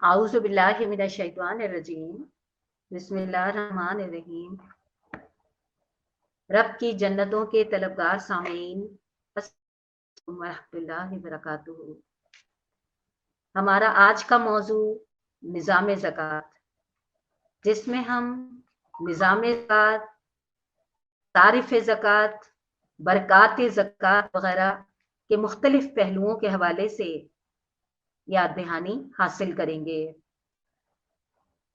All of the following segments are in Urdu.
اعوذ باللہ من الشیطان الرجیم بسم اللہ الرحمن الرحیم۔ رب کی جنتوں کے طلبگار سامعین، السلام علیکم ورحمۃ اللہ وبرکاتہ۔ ہمارا آج کا موضوع نظام زکوٰۃ، جس میں ہم نظام زکوٰۃ، تعریف زکوٰۃ، برکات زکوٰۃ وغیرہ کے مختلف پہلوؤں کے حوالے سے یاد دہانی حاصل کریں گے۔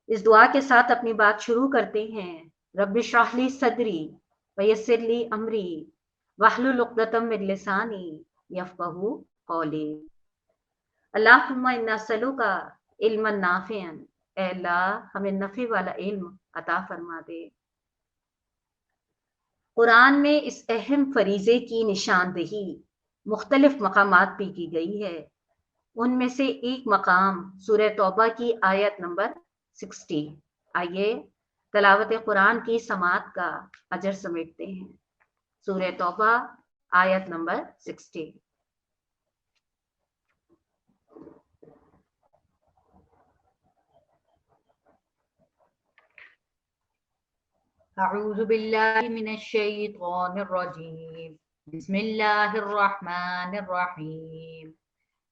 اس دعا کے ساتھ اپنی بات شروع کرتے ہیں۔ رب اشرح لی صدری ویسر لی امری واحلل عقدۃ من لسانی یفقہوا قولی۔ اللہم انا نسألک علما نافعا، اے اللہ ہمیں نفع والا علم عطا فرما دے۔ قرآن میں اس اہم فریضے کی نشاندہی مختلف مقامات پہ کی گئی ہے۔ ان میں سے ایک مقام سورہ توبہ کی آیت نمبر 60۔ آئیے تلاوت قرآن کی سماعت کا اجر سمیٹتے ہیں۔ سورہ توبہ آیت نمبر 60۔ اعوذ باللہ من الشیطان الرجیم، بسم اللہ الرحمن الرحیم۔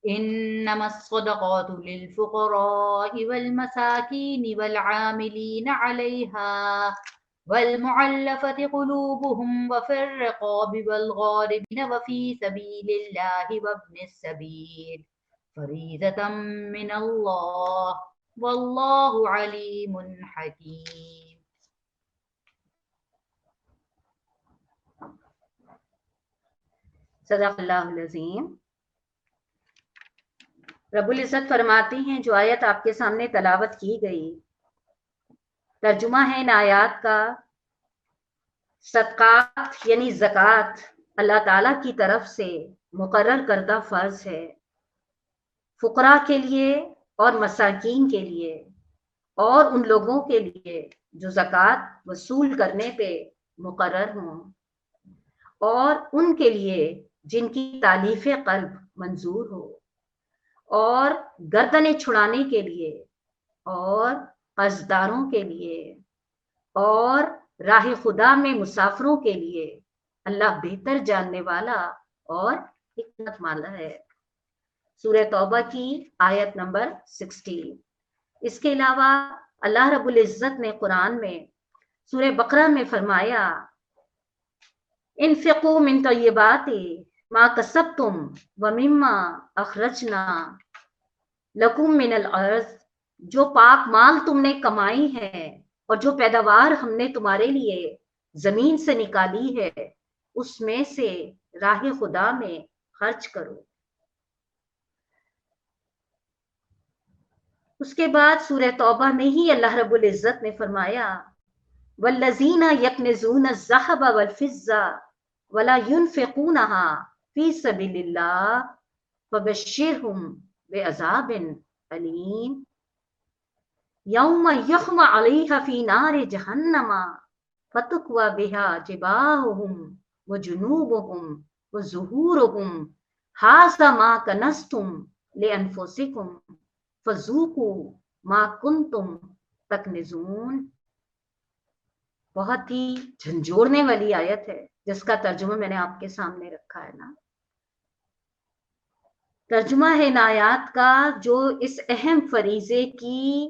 انما الصدقات للفقراء والمساکین والعاملین علیہا والمعلفة قلوبهم وفي الرقاب والغارمین وفی سبیل اللہ وابن السبیل فریضة من اللہ واللہ علیم حکیم۔ صدق اللہ العظیم۔ رب العزت فرماتے ہیں، جو آیت آپ کے سامنے تلاوت کی گئی، ترجمہ ہے ان آیات کا، صدقات یعنی زکوٰۃ اللہ تعالیٰ کی طرف سے مقرر کردہ فرض ہے، فقراء کے لیے اور مساکین کے لیے، اور ان لوگوں کے لیے جو زکوٰۃ وصول کرنے پہ مقرر ہوں، اور ان کے لیے جن کی تالیف قلب منظور ہو، اور گردنیں چھڑانے کے لیے، اور قرضداروں کے لیے، اور راہ خدا میں مسافروں کے لیے اللہ بہتر جاننے والا اور حکمت والا ہے۔ سورہ توبہ کی آیت نمبر 60۔ اس کے علاوہ اللہ رب العزت نے قرآن میں سورہ بقرہ میں فرمایا، انفقوا من طیبات ما کسبتم ومما اخرجنا لکم من الارض، جو پاک مال تم نے کمائی ہے اور جو پیداوار ہم نے تمہارے لیے زمین سے نکالی ہے، اس میں سے راہ خدا میں خرچ کرو۔ اس کے بعد سورہ توبہ میں ہی اللہ رب العزت نے فرمایا، والذین یکنزون الذھب والفضہ ولا ينفقونها فی سبیل اللہ فبشرہم بعذاب علیم یوم یحمى علیہا فی نار جہنم فتکوی بہا جباہہم وجنوبہم وظہورہم ھذا ما کنزتم لانفسکم فذوقوا ما کنتم تکنزون۔ بہت ہی جھنجھوڑنے والی آیت ہے، جس کا ترجمہ میں نے آپ کے سامنے رکھا ہے نا۔ ترجمہ ہے ان آیات کا، جو اس اہم فریضے کی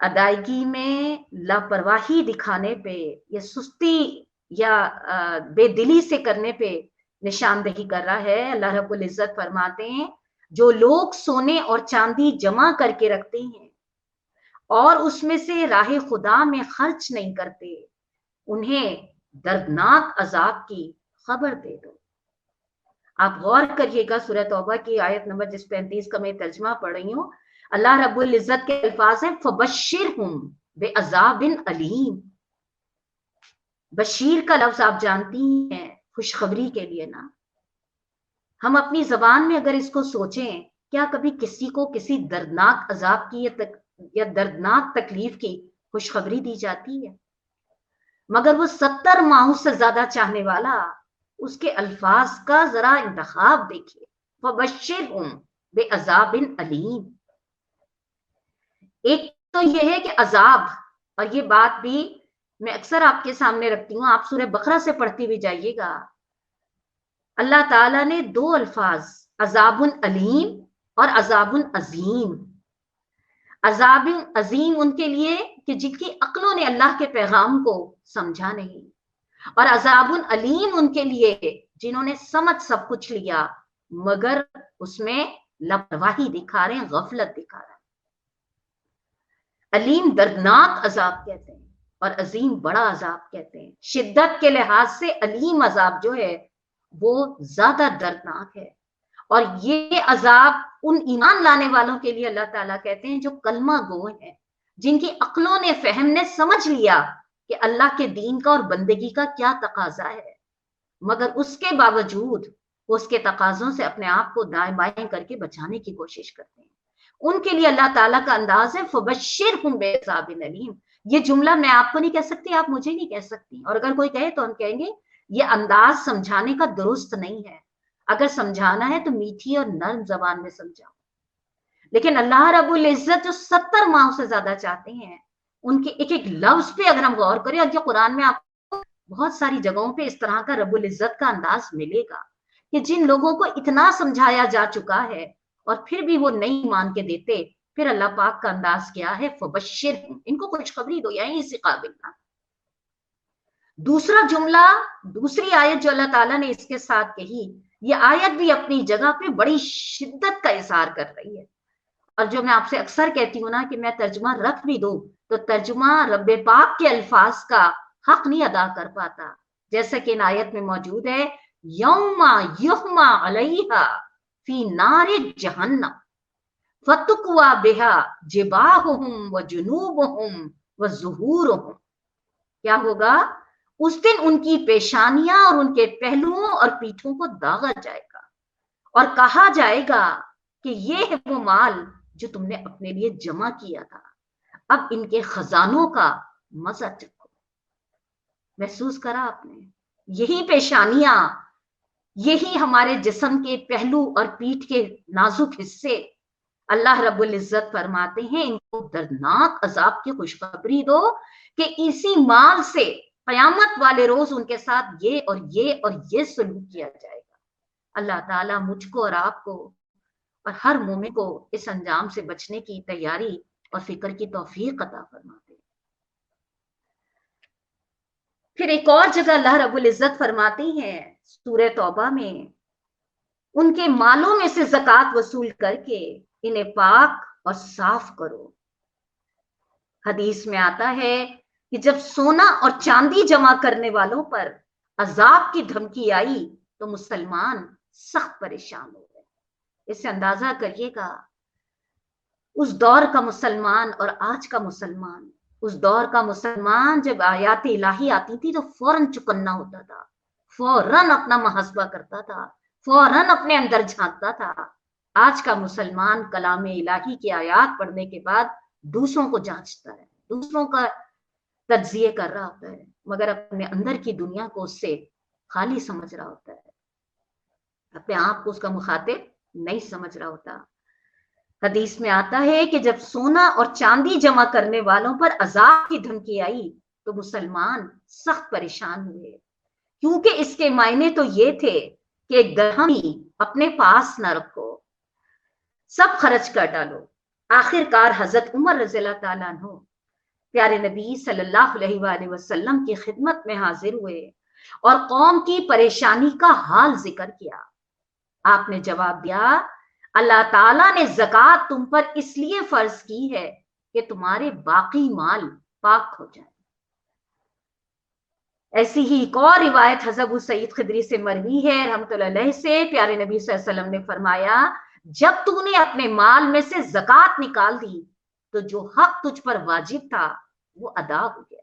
ادائیگی میں لاپرواہی دکھانے پہ یا سستی یا بے دلی سے کرنے پہ نشاندہی کر رہا ہے۔ اللہ رب العزت فرماتے ہیں، جو لوگ سونے اور چاندی جمع کر کے رکھتے ہیں اور اس میں سے راہ خدا میں خرچ نہیں کرتے، انہیں دردناک عذاب کی خبر دے دو۔ آپ غور کریے گا، سورہ توبہ کی آیت نمبر جس 35 کا میں ترجمہ پڑھ رہی ہوں، اللہ رب العزت کے الفاظ ہیں فبشرہم بعذاب علیم۔ بشیر کا لفظ آپ جانتی ہیں، خوشخبری کے لیے نا۔ ہم اپنی زبان میں اگر اس کو سوچیں، کیا کبھی کسی کو کسی دردناک عذاب کی یا دردناک تکلیف کی خوشخبری دی جاتی ہے؟ مگر وہ 70 ماہوں سے زیادہ چاہنے والا، اس کے الفاظ کا ذرا انتخاب دیکھیے، فبشرہم بعذاب علیم۔ ایک تو یہ ہے کہ عذاب، اور یہ بات بھی میں اکثر آپ کے سامنے رکھتی ہوں، آپ سورہ بقرہ سے پڑھتی ہوئی جائیے گا، اللہ تعالیٰ نے دو الفاظ عذاب علیم اور عذاب عظیم. عذاب عظیم ان کے لیے کہ جن کی عقلوں نے اللہ کے پیغام کو سمجھا نہیں، اور عذاب علیم ان کے لیے جنہوں نے سمجھ سب کچھ لیا مگر اس میں لاپرواہی دکھا رہے ہیں، غفلت دکھا رہے ہیں. علیم دردناک عذاب کہتے ہیں اور عظیم بڑا عذاب کہتے ہیں. شدت کے لحاظ سے علیم عذاب جو ہے وہ زیادہ دردناک ہے، اور یہ عذاب ان ایمان لانے والوں کے لیے اللہ تعالیٰ کہتے ہیں جو کلمہ گو ہیں، جن کی عقلوں نے، فہم نے سمجھ لیا کہ اللہ کے دین کا اور بندگی کا کیا تقاضا ہے، مگر اس کے باوجود اس کے تقاضوں سے اپنے آپ کو دائیں بائیں کر کے بچانے کی کوشش کرتے ہیں. ان کے لیے اللہ تعالیٰ کا انداز ہے فبشرہم بعذاب علیم. یہ جملہ میں آپ کو نہیں کہہ سکتی، آپ مجھے نہیں کہہ سکتی، اور اگر کوئی کہے تو ہم کہیں گے یہ انداز سمجھانے کا درست نہیں ہے. اگر سمجھانا ہے تو میٹھی اور نرم زبان میں سمجھاؤ. لیکن اللہ رب العزت جو 70 ماہ سے زیادہ چاہتے ہیں، ان کے ایک ایک لفظ پہ اگر ہم غور کریں، اور یہ قرآن میں آپ کو بہت ساری جگہوں پہ اس طرح کا رب العزت کا انداز ملے گا کہ جن لوگوں کو اتنا سمجھایا جا چکا ہے اور پھر بھی وہ نہیں مان کے دیتے، پھر اللہ پاک کا انداز کیا ہے، فبشرہم، ان کو خوشخبری دو، یعنی اسی قابل نہ. دوسرا جملہ، دوسری آیت جو اللہ تعالیٰ نے اس کے ساتھ کہی، یہ آیت بھی اپنی جگہ پہ بڑی شدت کا اظہار کر رہی ہے. اور جو میں آپ سے اکثر کہتی ہوں نا کہ میں ترجمہ رکھ بھی دوں تو ترجمہ رب پاک کے الفاظ کا حق نہیں ادا کر پاتا، جیسا کہ ان آیت میں موجود ہے، یوم یحما علیہا فی نار جہنم فتکوا بہا جباہہم وجنوبہم وظہورہم. کیا ہوگا؟ اس دن ان کی پیشانیاں اور ان کے پہلوؤں اور پیٹھوں کو داغا جائے گا اور کہا جائے گا کہ یہ ہے وہ مال جو تم نے اپنے لیے جمع کیا تھا، اب ان کے خزانوں کا مزہ چکھو. محسوس کرا آپ نے؟ یہی پیشانیاں، یہی ہمارے جسم کے پہلو اور پیٹھ کے نازک حصے، اللہ رب العزت فرماتے ہیں ان کو دردناک عذاب کی خوشخبری دو کہ اسی مال سے قیامت والے روز ان کے ساتھ یہ اور یہ اور یہ سلوک کیا جائے گا. اللہ تعالیٰ مجھ کو اور آپ کو اور ہر مومن کو اس انجام سے بچنے کی تیاری اور فکر کی توفیق عطا فرماتے ہیں. پھر ایک اور جگہ اللہ رب العزت فرماتی ہیں سورہ توبہ میں، ان کے مالوں میں سے زکوٰۃ وصول کر کے انہیں پاک اور صاف کرو. حدیث میں آتا ہے کہ جب سونا اور چاندی جمع کرنے والوں پر عذاب کی دھمکی آئی تو مسلمان سخت پریشان ہو گئے. اس سے اندازہ کریے گا اس دور کا مسلمان اور آج کا مسلمان. اس دور کا مسلمان جب آیات الہی آتی تھی تو فوراً چکنا ہوتا تھا، فوراً اپنا محاسبہ کرتا تھا، فوراً اپنے اندر جھانکتا تھا. آج کا مسلمان کلام الہی کی آیات پڑھنے کے بعد دوسروں کو جانچتا ہے، دوسروں کا تجزیے کر رہا ہوتا ہے، مگر اپنے اندر کی دنیا کو اس سے خالی سمجھ رہا ہوتا ہے، اپنے آپ کو اس کا مخاطب نہیں سمجھ رہا ہوتا. حدیث میں آتا ہے کہ جب سونا اور چاندی جمع کرنے والوں پر عذاب کی دھمکی آئی تو مسلمان سخت پریشان ہوئے، کیونکہ اس کے معنی تو یہ تھے کہ ایک درہم ہی اپنے پاس نہ رکھو، سب خرچ کر ڈالو. آخر کار حضرت عمر رضی اللہ تعالیٰ عنہ پیارے نبی صلی اللہ علیہ وآلہ وسلم کی خدمت میں حاضر ہوئے اور قوم کی پریشانی کا حال ذکر کیا. آپ نے جواب دیا، اللہ تعالیٰ نے زکوٰۃ تم پر اس لیے فرض کی ہے کہ تمہارے باقی مال پاک ہو جائے. ایسی ہی ایک اور روایت حضرت ابو سعید خدری سے مروی ہے رحمۃ اللہ علیہ سے، پیارے نبی صلی اللہ علیہ وسلم نے فرمایا، جب تو نے اپنے مال میں سے زکوٰۃ نکال دی تو جو حق تجھ پر واجب تھا وہ ادا ہو گیا.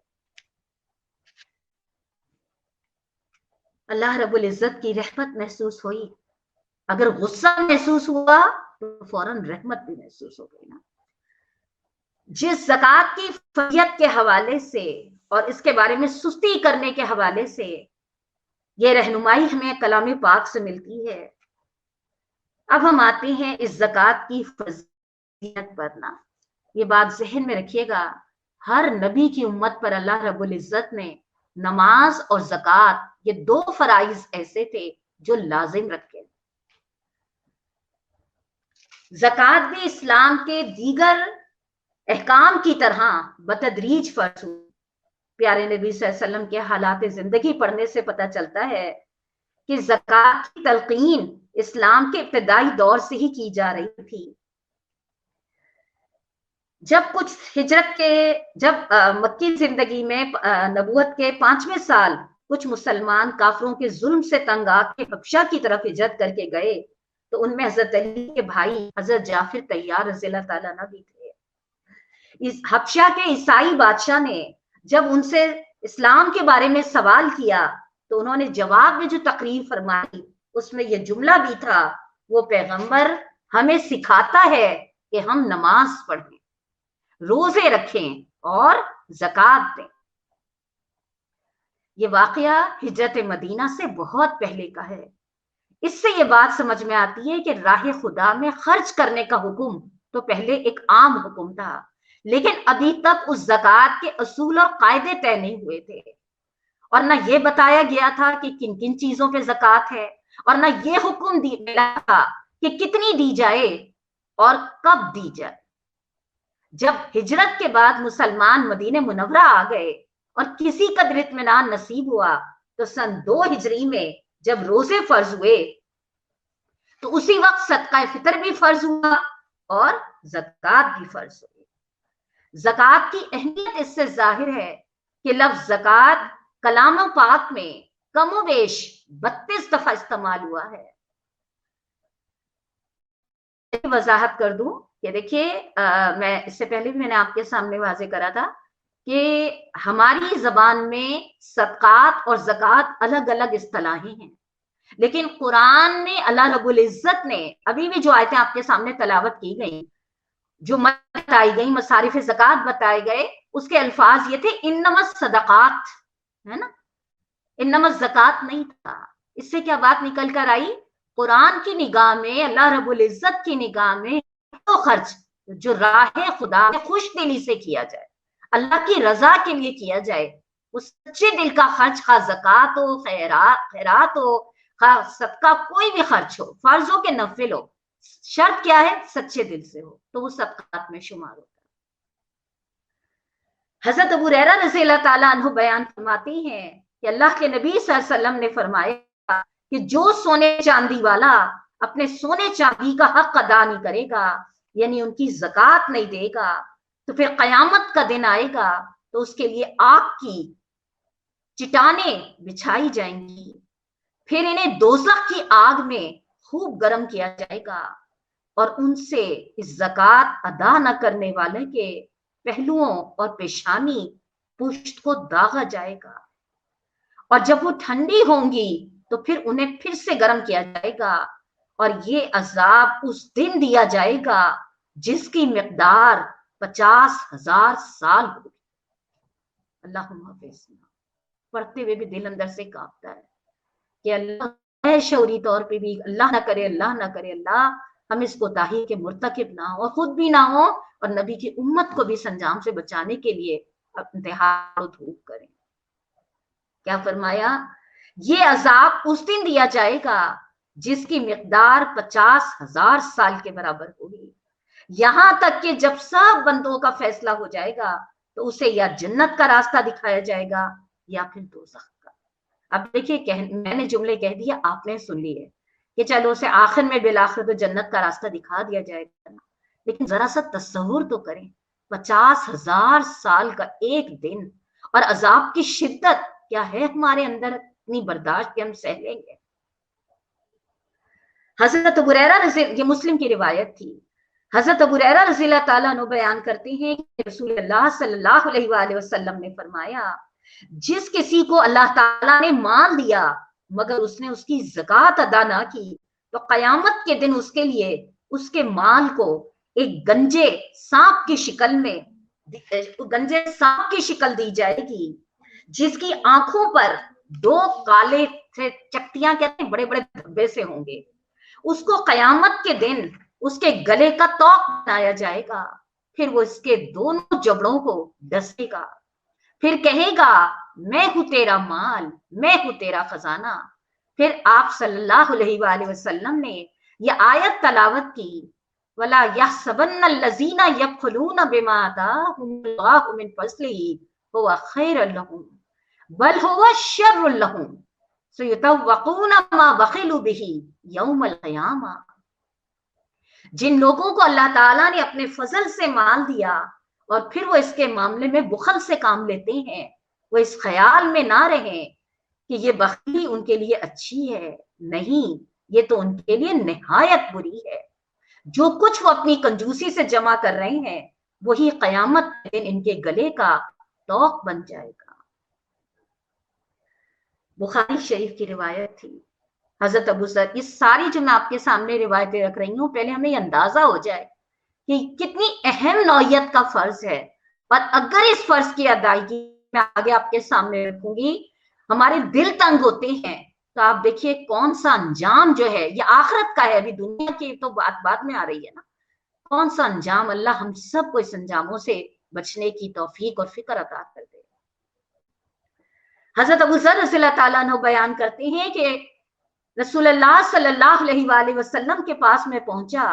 اللہ رب العزت کی رحمت محسوس ہوئی، اگر غصہ محسوس ہوا تو فوراً رحمت بھی محسوس ہو گئی نا. جس زکوٰۃ کی فضیلت کے حوالے سے اور اس کے بارے میں سستی کرنے کے حوالے سے یہ رہنمائی ہمیں کلام پاک سے ملتی ہے. اب ہم آتے ہیں اس زکوٰۃ کی فضیلت پر نا. یہ بات ذہن میں رکھیے گا، ہر نبی کی امت پر اللہ رب العزت نے نماز اور زکوٰۃ یہ دو فرائض ایسے تھے جو لازم رکھے۔ زکوٰۃ بھی اسلام کے دیگر احکام کی طرح بتدریج فرض ہوئی۔ پیارے نبی صلی اللہ علیہ وسلم کے حالات زندگی پڑھنے سے پتہ چلتا ہے کہ زکوٰۃ کی تلقین اسلام کے ابتدائی دور سے ہی کی جا رہی تھی۔ جب مکی زندگی میں نبوت کے 5ویں سال کچھ مسلمان کافروں کے ظلم سے تنگ آ کے حبشہ کی طرف ہجرت کر کے گئے تو ان میں حضرت علی کے بھائی حضرت جعفر طیار رضی اللہ تعالیٰ عنہ بھی تھے۔ اس حبشہ کے عیسائی بادشاہ نے جب ان سے اسلام کے بارے میں سوال کیا تو انہوں نے جواب میں جو تقریر فرمائی اس میں یہ جملہ بھی تھا، وہ پیغمبر ہمیں سکھاتا ہے کہ ہم نماز پڑھیں، روزے رکھیں اور زکوٰۃ دیں۔ یہ واقعہ ہجرت مدینہ سے بہت پہلے کا ہے۔ اس سے یہ بات سمجھ میں آتی ہے کہ راہ خدا میں خرچ کرنے کا حکم تو پہلے ایک عام حکم تھا، لیکن ابھی تک اس زکوٰۃ کے اصول اور قاعدے طے نہیں ہوئے تھے، اور نہ یہ بتایا گیا تھا کہ کن کن چیزوں پہ زکوٰۃ ہے، اور نہ یہ حکم ملا تھا کہ کتنی دی جائے اور کب دی جائے۔ جب ہجرت کے بعد مسلمان مدینہ منورہ آ گئے اور کسی قدر اطمینان نصیب ہوا تو سن 2 ہجری میں جب روزے فرض ہوئے تو اسی وقت صدقہ فطر بھی فرض ہوا اور زکوٰۃ بھی فرض ہوئی۔ زکوٰۃ کی اہمیت اس سے ظاہر ہے کہ لفظ زکوٰۃ کلام پاک میں کم و بیش 32 دفعہ استعمال ہوا ہے۔ وضاحت کر دوں کہ دیکھیے میں اس سے پہلے بھی میں نے آپ کے سامنے واضح کرا تھا کہ ہماری زبان میں صدقات اور زکوٰۃ الگ الگ اصطلاحیں ہیں، لیکن قرآن میں اللہ رب العزت نے ابھی بھی جو آیتیں آپ کے سامنے تلاوت کی گئی، جو بتائی گئی، مصارف زکوٰۃ بتائے گئے، اس کے الفاظ یہ تھے انما الصدقات، ہے نا، انما الزکوٰۃ نہیں تھا۔ اس سے کیا بات نکل کر آئی؟ قرآن کی نگاہ میں، اللہ رب العزت کی نگاہ میں تو خرچ جو راہ خدا میں خوش دلی سے کیا جائے، اللہ کی رضا کے لیے کیا جائے، اس سچے دل کا خرچ، خواہ زکوٰۃ ہو، خیرات ہو، خواہ صدقہ، کوئی بھی خرچ ہو، فرض ہو کہ نفل ہو، شرط کیا ہے؟ سچے دل سے ہو تو وہ صدقات میں شمار ہوتا ہے۔ حضرت ابو ہریرہ رضی اللہ تعالیٰ عنہ بیان فرماتے ہیں کہ اللہ کے نبی صلی اللہ علیہ وسلم نے فرمایا کہ جو سونے چاندی والا اپنے سونے چاندی کا حق ادا نہیں کرے گا، یعنی ان کی زکوٰۃ نہیں دے گا، تو پھر قیامت کا دن آئے گا تو اس کے لیے آگ کی چٹانیں بچھائی جائیں گی، پھر انہیں دوزخ کی آگ میں خوب گرم کیا جائے گا، اور ان سے اس زکوٰۃ ادا نہ کرنے والے کے پہلوؤں اور پیشانی پشت کو داغا جائے گا، اور جب وہ ٹھنڈی ہوں گی تو پھر انہیں پھر سے گرم کیا جائے گا، اور یہ عذاب اس دن دیا جائے گا جس کی مقدار 50,000 سال ہوگی۔ اللہم حافظ۔ پڑھتے ہوئے بھی دل اندر سے کانپتا ہے کہ اللہ شعوری طور پہ بھی اللہ نہ کرے اللہ ہم اس کوتاہی کے مرتکب نہ ہو، اور خود بھی نہ ہو، اور نبی کی امت کو بھی سنجام سے بچانے کے لیے انتہا دھوپ کریں۔ کیا فرمایا؟ یہ عذاب اس دن دیا جائے گا جس کی مقدار 50,000 سال کے برابر ہوگی، یہاں تک کہ جب سب بندوں کا فیصلہ ہو جائے گا تو اسے یا جنت کا راستہ دکھایا جائے گا یا پھر دوزخ کا۔ اب دیکھیے میں نے جملے کہہ دیا، آپ نے سن لیے کہ چلو اسے آخر میں بالآخر تو جنت کا راستہ دکھا دیا جائے گا، لیکن ذرا سا تصور تو کریں، 50,000 سال کا ایک دن، اور عذاب کی شدت کیا ہے ہمارے اندر اتنی برداشت کہ ہم سہ لیں گے۔ حضرت ابو ہریرہ یہ مسلم کی روایت تھی، حضرت ابو ہریرہ رضی اللہ تعالیٰ عنہ بیان کرتے ہیں کہ رسول اللہ صلی اللہ علیہ وآلہ وسلم نے فرمایا، جس کسی کو اللہ تعالیٰ نے مال دیا مگر اس نے اس کی زکوٰۃ ادا نہ کی تو قیامت کے دن اس کے لیے اس کے مال کو ایک گنجے سانپ کی شکل دی جائے گی، جس کی آنکھوں پر 2 کالے چکتیاں کہتے ہیں بڑے بڑے دھبے سے ہوں گے، اس کو قیامت کے دن اس کے گلے کا توق بنایا جائے گا، پھر وہ اس کے دونوں جبڑوں کو ڈسے گا، پھر کہے گا میں ہوں تیرا مال، میں ہوں تیرا خزانہ۔ پھر آپ صلی اللہ علیہ وآلہ وسلم نے یہ آیت تلاوت کی، وَلَا يَحْسَبَنَّ الَّذِينَ يَبْخَلُونَ بِمَا آتَاهُمُ اللَّهُ مِنْ فَضْلِهِ هُوَ خَيْرٌ لَهُمْ بَلْ هُوَ شَرٌّ لَهُمْ سَيُطَوَّقُونَ مَا بَخِلُوا بِهِ يَوْمَ الْقِيَامَةِ۔ جن لوگوں کو اللہ تعالیٰ نے اپنے فضل سے مال دیا اور پھر وہ اس کے معاملے میں بخل سے کام لیتے ہیں، وہ اس خیال میں نہ رہیں کہ یہ بخیلی ان کے لیے اچھی ہے، نہیں، یہ تو ان کے لیے نہایت بری ہے۔ جو کچھ وہ اپنی کنجوسی سے جمع کر رہے ہیں وہی قیامت کے دن ان کے گلے کا توق بن جائے گا۔ بخاری شریف کی روایت تھی، حضرت ابو ذر، یہ ساری جو میں آپ کے سامنے روایتیں رکھ رہی ہوں، پہلے ہمیں اندازہ ہو جائے کہ کتنی اہم نوعیت کا فرض ہے، اور اگر اس فرض کی ادائیگی میں آگے آپ کے سامنے رکھوں گی ہمارے دل تنگ ہوتے ہیں، تو آپ دیکھیے کون سا انجام جو ہے، یہ آخرت کا ہے، ابھی دنیا کی تو بات بعد میں آ رہی ہے نا، کون سا انجام، اللہ ہم سب کو اس انجاموں سے بچنے کی توفیق اور فکر عطا کر دے۔ حضرت ابو ذر رضی اللہ تعالیٰ عنہ بیان کرتے ہیں کہ رسول اللہ صلی اللہ علیہ وآلہ وسلم کے پاس میں پہنچا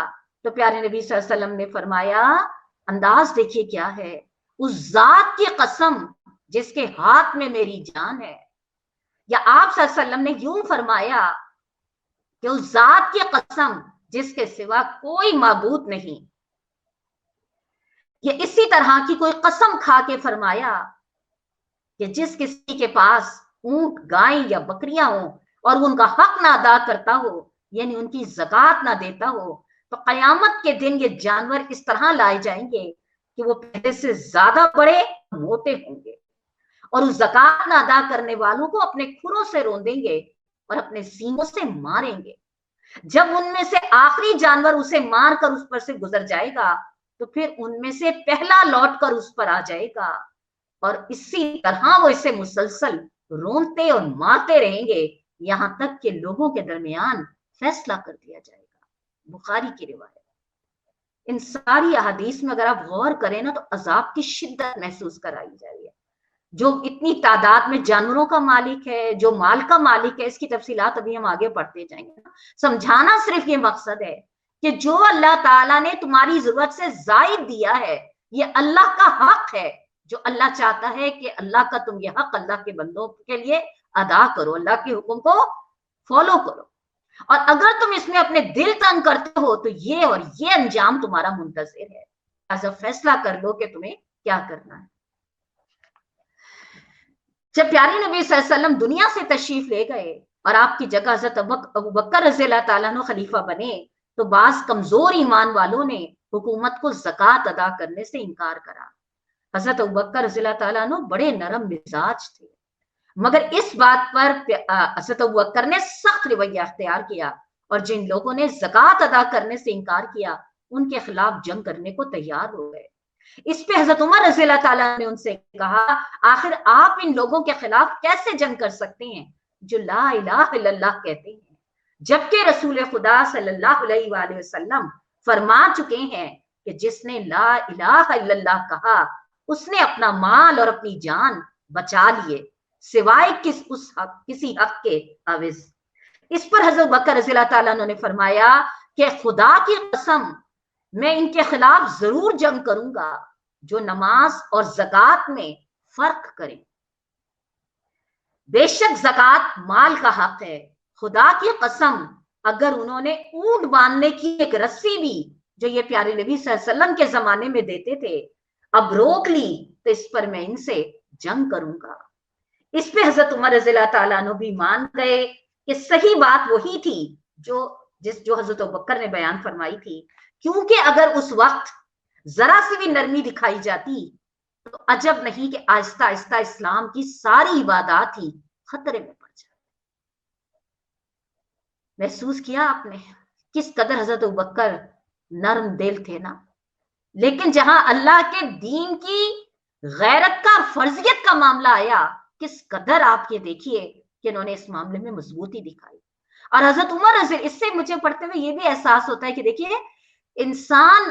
تو پیارے نبی صلی اللہ علیہ وسلم نے فرمایا، انداز دیکھیے کیا ہے، اس ذات کی قسم جس کے ہاتھ میں میری جان ہے، یا آپ صلی اللہ علیہ وسلم نے یوں فرمایا کہ اس ذات کی قسم جس کے سوا کوئی معبود نہیں۔ یہ اسی طرح کی کوئی قسم کھا کے فرمایا کہ جس کسی کے پاس اونٹ، گائیں یا بکریاں ہوں اور ان کا حق نہ ادا کرتا ہو، یعنی ان کی زکوٰۃ نہ دیتا ہو، تو قیامت کے دن یہ جانور اس طرح لائے جائیں گے کہ وہ پہلے سے زیادہ بڑے موٹے ہوں گے، اور اس زکوٰۃ نہ ادا کرنے والوں کو اپنے کھروں سے روندیں گے اور اپنے سینگوں سے ماریں گے۔ جب ان میں سے آخری جانور اسے مار کر اس پر سے گزر جائے گا تو پھر ان میں سے پہلا لوٹ کر اس پر آ جائے گا، اور اسی طرح وہ اسے مسلسل رونتے اور مارتے رہیں گے یہاں تک کہ لوگوں کے درمیان فیصلہ کر دیا جائے گا۔ بخاری کی روایت۔ ان ساری احادیث میں اگر آپ غور کریں نا تو عذاب کی شدت محسوس کرائی جا رہی ہے۔ جو اتنی تعداد میں جانوروں کا مالک ہے، جو مال کا مالک ہے، اس کی تفصیلات ابھی ہم آگے پڑھتے جائیں گے۔ سمجھانا صرف یہ مقصد ہے کہ جو اللہ تعالیٰ نے تمہاری ضرورت سے زائد دیا ہے یہ اللہ کا حق ہے، جو اللہ چاہتا ہے کہ اللہ کا تم یہ حق اللہ کے بندوں کے لیے ادا کرو، اللہ کے حکم کو فالو کرو، اور اگر تم اس میں اپنے دل تنگ کرتے ہو تو یہ اور یہ انجام تمہارا منتظر ہے، لہذا فیصلہ کر لو کہ تمہیں کیا کرنا ہے۔ جب پیارے نبی صلی اللہ علیہ وسلم دنیا سے تشریف لے گئے اور آپ کی جگہ حضرت ابو بکر رضی اللہ تعالیٰ عنہ خلیفہ بنے تو بعض کمزور ایمان والوں نے حکومت کو زکوٰۃ ادا کرنے سے انکار کرا۔ حضرت ابو بکر رضی اللہ تعالیٰ عنہ بڑے نرم مزاج تھے، مگر اس بات پر حضرت ابو بکر نے سخت رویہ اختیار کیا، اور جن لوگوں نے زکوٰۃ ادا کرنے سے انکار کیا ان کے خلاف جنگ کرنے کو تیار ہو گئے۔ اس پہ حضرت عمر رضی اللہ تعالیٰ نے ان سے کہا، آخر آپ ان لوگوں کے خلاف کیسے جنگ کر سکتے ہیں جو لا الہ الا اللہ کہتے ہیں، جبکہ رسول خدا صلی اللہ علیہ وآلہ وسلم فرما چکے ہیں کہ جس نے لا الہ الا اللہ کہا اس نے اپنا مال اور اپنی جان بچا لیے سوائے کسی حق کے عوض۔ اس پر حضرت بکر رضی اللہ تعالیٰ نے فرمایا کہ خدا کی قسم میں ان کے خلاف ضرور جنگ کروں گا جو نماز اور زکوٰۃ میں فرق کریں۔ بے شک زکوٰۃ مال کا حق ہے، خدا کی قسم اگر انہوں نے اونٹ باندھنے کی ایک رسی بھی جو یہ پیارے نبی صلی اللہ علیہ وسلم کے زمانے میں دیتے تھے اب روک لی تو اس پر میں ان سے جنگ کروں گا۔ اس پہ حضرت عمر رضی اللہ تعالیٰ عنہ بھی مان گئے کہ صحیح بات وہی تھی جو حضرت ابوبکر نے بیان فرمائی تھی، کیونکہ اگر اس وقت ذرا سی بھی نرمی دکھائی جاتی تو عجب نہیں کہ آہستہ آہستہ اسلام کی ساری عبادات ہی خطرے میں پڑ جاتی۔ محسوس کیا آپ نے کس قدر حضرت ابوبکر نرم دل تھے نا، لیکن جہاں اللہ کے دین کی غیرت کا فرضیت کا معاملہ آیا کس قدر آپ یہ دیکھیے کہ انہوں نے اس معاملے میں مضبوطی دکھائی۔ اور حضرت عمر رضی، اس سے مجھے پڑھتے ہوئے یہ بھی احساس ہوتا ہے کہ دیکھیے انسان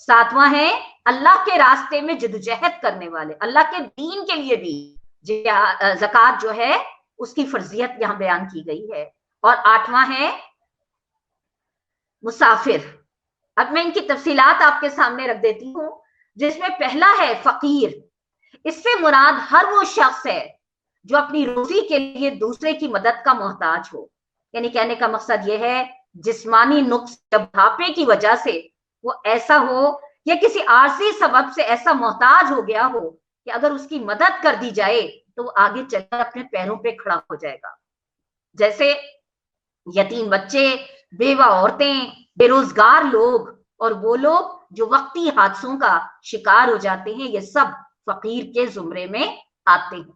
7واں ہے اللہ کے راستے میں جدوجہد کرنے والے, اللہ کے دین کے لیے بھی زکوٰۃ جو ہے اس کی فرضیت یہاں بیان کی گئی ہے. اور 8واں ہے مسافر. اب میں ان کی تفصیلات آپ کے سامنے رکھ دیتی ہوں, جس میں پہلا ہے فقیر. اس سے مراد ہر وہ شخص ہے جو اپنی روزی کے لیے دوسرے کی مدد کا محتاج ہو. یعنی کہنے کا مقصد یہ ہے جسمانی نقص یا بڑھاپے کی وجہ سے وہ ایسا ہو یا کسی عارضی سبب سے ایسا محتاج ہو گیا ہو کہ اگر اس کی مدد کر دی جائے تو وہ آگے چل کر اپنے پیروں پہ کھڑا ہو جائے گا. جیسے یتیم بچے, بیوہ عورتیں, بے روزگار لوگ اور وہ لوگ جو وقتی حادثوں کا شکار ہو جاتے ہیں, یہ سب فقیر کے زمرے میں آتے ہیں.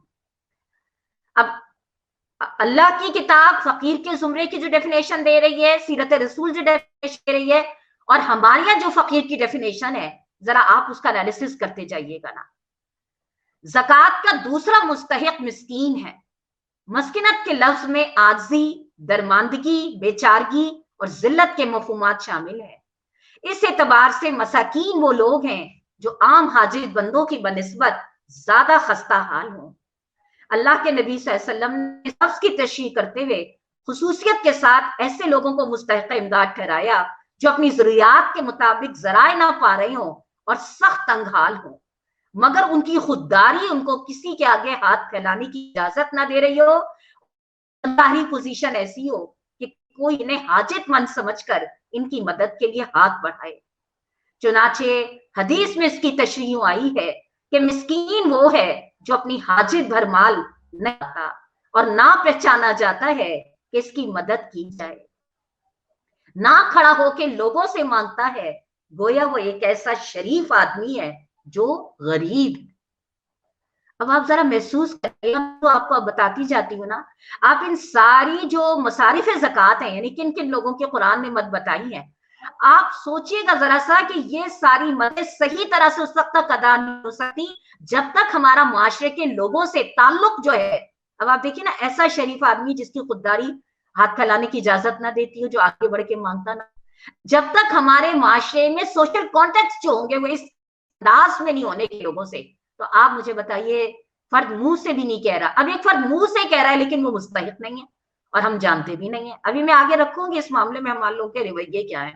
اب اللہ کی کتاب فقیر کے زمرے کی جو ڈیفینیشن دے رہی ہے, سیرت رسول جو ڈیفینیشن دے رہی ہے, اور ہمارے یہاں جو فقیر کی ڈیفینیشن ہے, ذرا آپ اس کا انالیسس کرتے جائیے گا نا. زکوٰۃ کا دوسرا مستحق مسکین ہے. مسکنت کے لفظ میں عاجزی, درماندگی, بیچارگی اور ذلت کے مفہومات شامل ہیں. اس اعتبار سے مساکین وہ لوگ ہیں جو عام حاجت بندوں کی بنسبت زیادہ خستہ حال ہوں. اللہ کے نبی صلی اللہ علیہ وسلم نے لفظ کی تشریح کرتے ہوئے خصوصیت کے ساتھ ایسے لوگوں کو مستحق امداد ٹھہرایا جو اپنی ضروریات کے مطابق ذرائع نہ پا رہے ہوں اور سخت تنگ حال ہوں, مگر ان کی خودداری ان کو کسی کے آگے ہاتھ پھیلانے کی اجازت نہ دے رہی ہو. ظاہری پوزیشن ایسی ہو کہ کوئی انہیں حاجت مند سمجھ کر ان کی مدد کے لیے ہاتھ بڑھائے. چنانچہ حدیث میں اس کی تشریح آئی ہے کہ مسکین وہ ہے جو اپنی حاجت بھر مال نہیں پاتا اور نہ پہچانا جاتا ہے کہ اس کی مدد کی جائے, نہ کھڑا ہو کے لوگوں سے مانگتا ہے, گویا وہ ایک ایسا شریف آدمی ہے جو غریب. اب آپ ذرا محسوس کریں, تو آپ کو بتاتی جاتی ہوں نا, آپ ان ساری جو مصارف زکوٰۃ ہیں یعنی کن کن لوگوں کے قرآن نے مد بتائی ہیں, آپ سوچئے گا ذرا سا کہ یہ ساری مدیں صحیح طرح سے اس وقت تک ادا نہیں ہو سکتی جب تک ہمارا معاشرے کے لوگوں سے تعلق جو ہے. اب آپ دیکھیے نا, ایسا شریف آدمی جس کی خودداری ہاتھ پھیلانے کی اجازت نہ دیتی ہو, جو آگے بڑھ کے مانگتا نہ, جب تک ہمارے معاشرے میں سوشل کانٹیکٹ جو ہوں گے وہ اس انداز میں نہیں ہونے کے لوگوں سے, تو آپ مجھے بتائیے فرد منہ سے بھی نہیں کہہ رہا. اب ایک فرد منہ سے کہہ رہا ہے لیکن وہ مستحق نہیں ہے اور ہم جانتے بھی نہیں ہیں. ابھی میں آگے رکھوں گی اس معاملے میں ہمارے لوگوں کے رویے کیا ہے,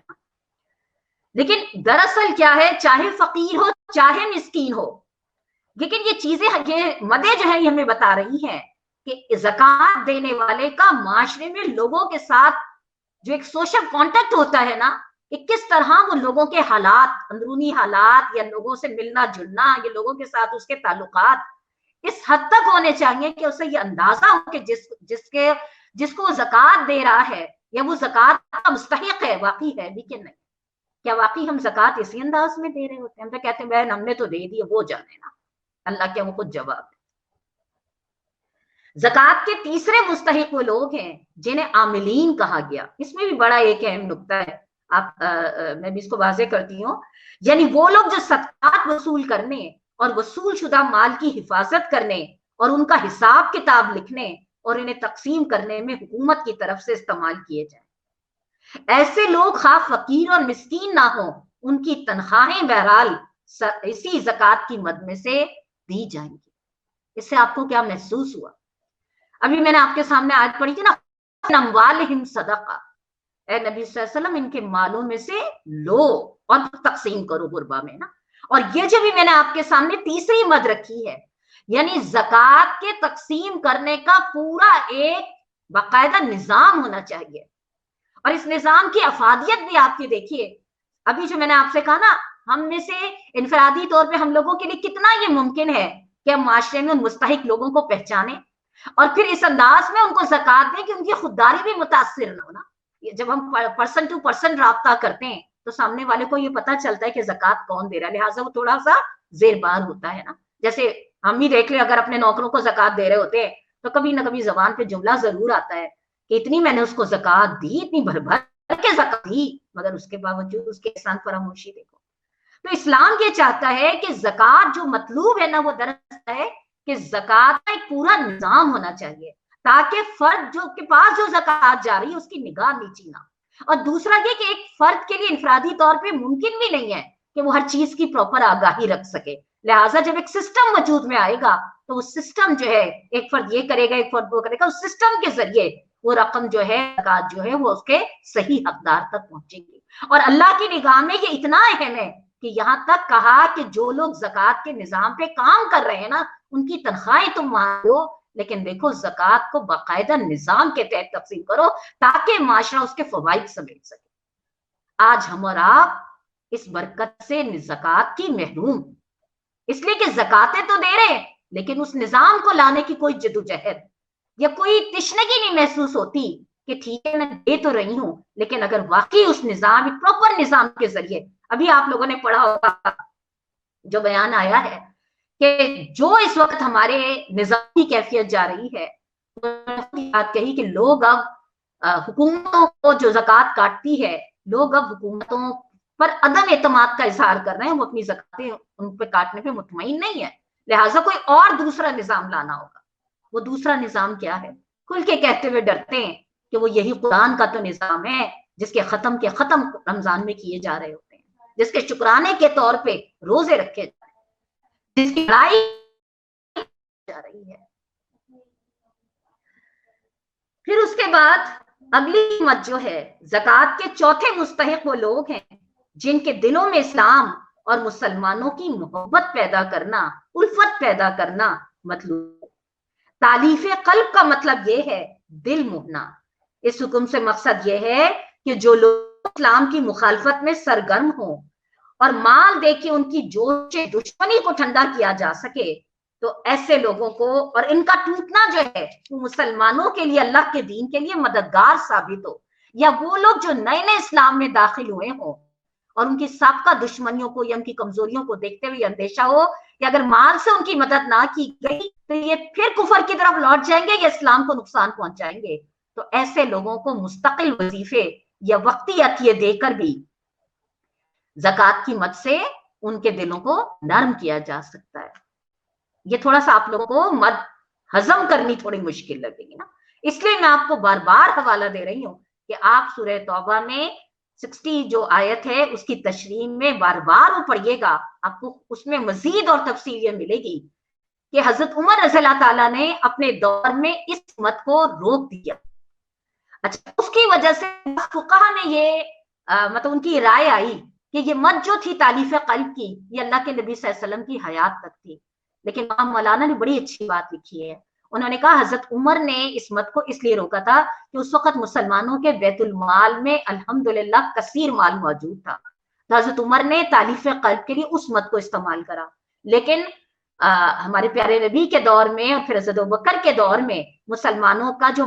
لیکن دراصل کیا ہے, چاہے فقیر ہو چاہے مسکین ہو, لیکن یہ چیزیں, یہ مدیں جو ہیں یہ ہمیں بتا رہی ہیں کہ زکوٰۃ دینے والے کا معاشرے میں لوگوں کے ساتھ جو ایک سوشل کانٹیکٹ ہوتا ہے نا, کہ کس طرح وہ لوگوں کے حالات, اندرونی حالات یا لوگوں سے ملنا جلنا, یہ لوگوں کے ساتھ اس کے تعلقات اس حد تک ہونے چاہیے کہ اسے یہ اندازہ ہو کہ جس کو زکوٰۃ دے رہا ہے یا وہ زکوٰۃ کا مستحق ہے, واقعی ہے بھی کہ نہیں. کیا واقعی ہم زکوٰۃ اسی انداز میں دے رہے ہوتے ہیں؟ ہم تو کہتے ہیں بہن ہم نے تو دے دی, وہ جانے نا, اللہ کیا وہ خود جواب ہے. زکوٰۃ کے تیسرے مستحق وہ لوگ ہیں جنہیں عاملین کہا گیا. اس میں بھی بڑا ایک اہم نقطہ ہے, میں بھی اس کو واضح کرتی ہوں. یعنی وہ لوگ جو صدقات وصول کرنے اور وصول شدہ مال کی حفاظت کرنے اور ان کا حساب کتاب لکھنے اور انہیں تقسیم کرنے میں حکومت کی طرف سے استعمال کیے جائیں. ایسے لوگ خواہ فقیر اور مسکین نہ ہوں, ان کی تنخواہیں بہرحال اسی زکوٰۃ کی مد میں سے دی جائیں گی. اس سے آپ کو کیا محسوس ہوا؟ ابھی میں نے آپ کے سامنے آیت پڑھی تھی نا, اموالہم صدقہ, اے نبی صلی اللہ علیہ وسلم ان کے مالوں میں سے لو اور تقسیم کرو غربا میں نا. اور یہ جو بھی میں نے آپ کے سامنے تیسری مد رکھی ہے, یعنی زکوٰۃ کے تقسیم کرنے کا پورا ایک باقاعدہ نظام ہونا چاہیے, اور اس نظام کی افادیت بھی آپ کی دیکھیے. ابھی جو میں نے آپ سے کہا نا, ہم میں سے انفرادی طور پہ ہم لوگوں کے لیے کتنا یہ ممکن ہے کہ ہم معاشرے میں ان مستحق لوگوں کو پہچانیں اور پھر اس انداز میں ان کو زکوٰۃ دیں کہ ان کی خودداری بھی متاثر نہ ہونا. جب ہم پرسن ٹو پرسن رابطہ کرتے ہیں تو سامنے والے کو یہ پتا چلتا ہے کہ زکوٰۃ کون دے رہا ہے, لہٰذا وہ تھوڑا سا زیر بار ہوتا ہے نا. جیسے ہم ہی دیکھ لیں, اگر اپنے نوکروں کو زکوٰۃ دے رہے ہوتے ہیں تو کبھی نہ کبھی زبان پہ جملہ ضرور آتا ہے کہ اتنی میں نے اس کو زکوٰۃ دی, اتنی بھر بھر کے زکوٰۃ دی, مگر اس کے باوجود اس کے احسان فراموشی دیکھو. تو اسلام یہ چاہتا ہے کہ زکوٰۃ جو مطلوب ہے نا, وہ دراصل ہے کہ زکوٰۃ کا ایک پورا نظام ہونا چاہیے تاکہ فرد جو کے پاس جو زکوٰۃ جا رہی ہے اس کی نگاہ نیچی نہ. اور دوسرا یہ کہ ایک فرد کے لیے انفرادی طور پہ ممکن بھی نہیں ہے کہ وہ ہر چیز کی پراپر آگاہی رکھ سکے. لہٰذا جب ایک سسٹم وجود میں آئے گا تو وہ سسٹم جو ہے ایک فرد یہ کرے گا ایک فرد وہ کرے گا, اس سسٹم کے ذریعے وہ رقم جو ہے زکات جو ہے وہ اس کے صحیح حقدار تک پہنچے گی. اور اللہ کی نگاہ میں یہ اتنا اہم ہے کہ یہاں تک کہا کہ جو لوگ زکات کے نظام پہ کام کر رہے ہیں نا ان کی تنخواہیں تم مانگو, لیکن دیکھو زکات کو باقاعدہ نظام کے تحت تقسیم کرو تاکہ معاشرہ اس کے فوائد سمیٹ سکے. آج ہم اور آپ اس برکت سے زکات کی محروم, اس لیے کہ زکاتیں تو دے رہے ہیں لیکن اس نظام کو لانے کی کوئی جدوجہد یا کوئی تشنگی نہیں محسوس ہوتی کہ ٹھیک ہے میں دے تو رہی ہوں, لیکن اگر واقعی اس نظام ایک پراپر نظام کے ذریعے, ابھی آپ لوگوں نے پڑھا ہوگا جو بیان آیا ہے کہ جو اس وقت ہمارے نظام کی کیفیت جا رہی ہے, بات کہی کہ لوگ اب حکومتوں کو جو زکات کاٹتی ہے, لوگ اب حکومتوں پر عدم اعتماد کا اظہار کر رہے ہیں, وہ اپنی زکاتیں ان پہ کاٹنے پہ مطمئن نہیں ہے, لہٰذا کوئی اور دوسرا نظام لانا ہوگا. وہ دوسرا نظام کیا ہے؟ کھل کے کہتے ہوئے ڈرتے ہیں کہ وہ یہی قرآن کا تو نظام ہے جس کے ختم رمضان میں کیے جا رہے ہوتے ہیں, جس کے شکرانے کے طور پہ روزے رکھے جا رہے ہیں, جس کی لڑائی جا رہی ہے. پھر اس کے بعد اگلی مت جو ہے, زکات کے چوتھے مستحق وہ لوگ ہیں جن کے دلوں میں اسلام اور مسلمانوں کی محبت پیدا کرنا, الفت پیدا کرنا مطلوب. تالیف قلب کا مطلب یہ ہے دل موہنا. اس حکم سے مقصد یہ ہے کہ جو لوگ اسلام کی مخالفت میں سرگرم ہوں اور مال دے کے ان کی جوش دشمنی کو ٹھنڈا کیا جا سکے, تو ایسے لوگوں کو اور ان کا ٹوٹنا جو ہے وہ مسلمانوں کے لیے اللہ کے دین کے لیے مددگار ثابت ہو. یا وہ لوگ جو نئے نئے اسلام میں داخل ہوئے ہوں اور ان کی سابقہ دشمنیوں کو یا ان کی کمزوریوں کو دیکھتے ہوئے اندیشہ ہو کہ اگر مال سے ان کی مدد نہ کی گئی تو یہ پھر کفر کی طرف لوٹ جائیں گے یا اسلام کو نقصان پہنچائیں گے, تو ایسے لوگوں کو مستقل وظیفے یا وقتی عطیے دے کر بھی زکات کی مد سے ان کے دلوں کو نرم کیا جا سکتا ہے. یہ تھوڑا سا آپ لوگوں کو مد ہضم کرنی تھوڑی مشکل لگے گی نا, اس لیے میں آپ کو بار بار حوالہ دے رہی ہوں کہ آپ سورہ توبہ میں 60 جو آیت ہے اس کی تشریح میں بار بار وہ پڑھیے گا, آپ کو اس میں مزید اور تفصیل یہ ملے گی کہ حضرت عمر رضی اللہ تعالیٰ نے اپنے دور میں اس مت کو روک دیا. اچھا, اس کی وجہ سے فقہا میں یہ مطلب ان کی رائے آئی کہ یہ مت جو تھی تالیف قلب کی, یہ اللہ کے نبی صلی اللہ علیہ وسلم کی حیات تک تھی. لیکن امام مولانا نے بڑی اچھی بات لکھی ہے, انہوں نے کہا حضرت عمر نے اس مت کو اس لیے روکا تھا کہ اس وقت مسلمانوں کے بیت المال میں الحمدللہ کثیر مال موجود تھا, تو حضرت عمر نے تالیف قلب کے لیے اس مت کو استعمال کرا. لیکن ہمارے پیارے نبی کے دور میں اور پھر حضرت ابوبکر کے دور میں مسلمانوں کا جو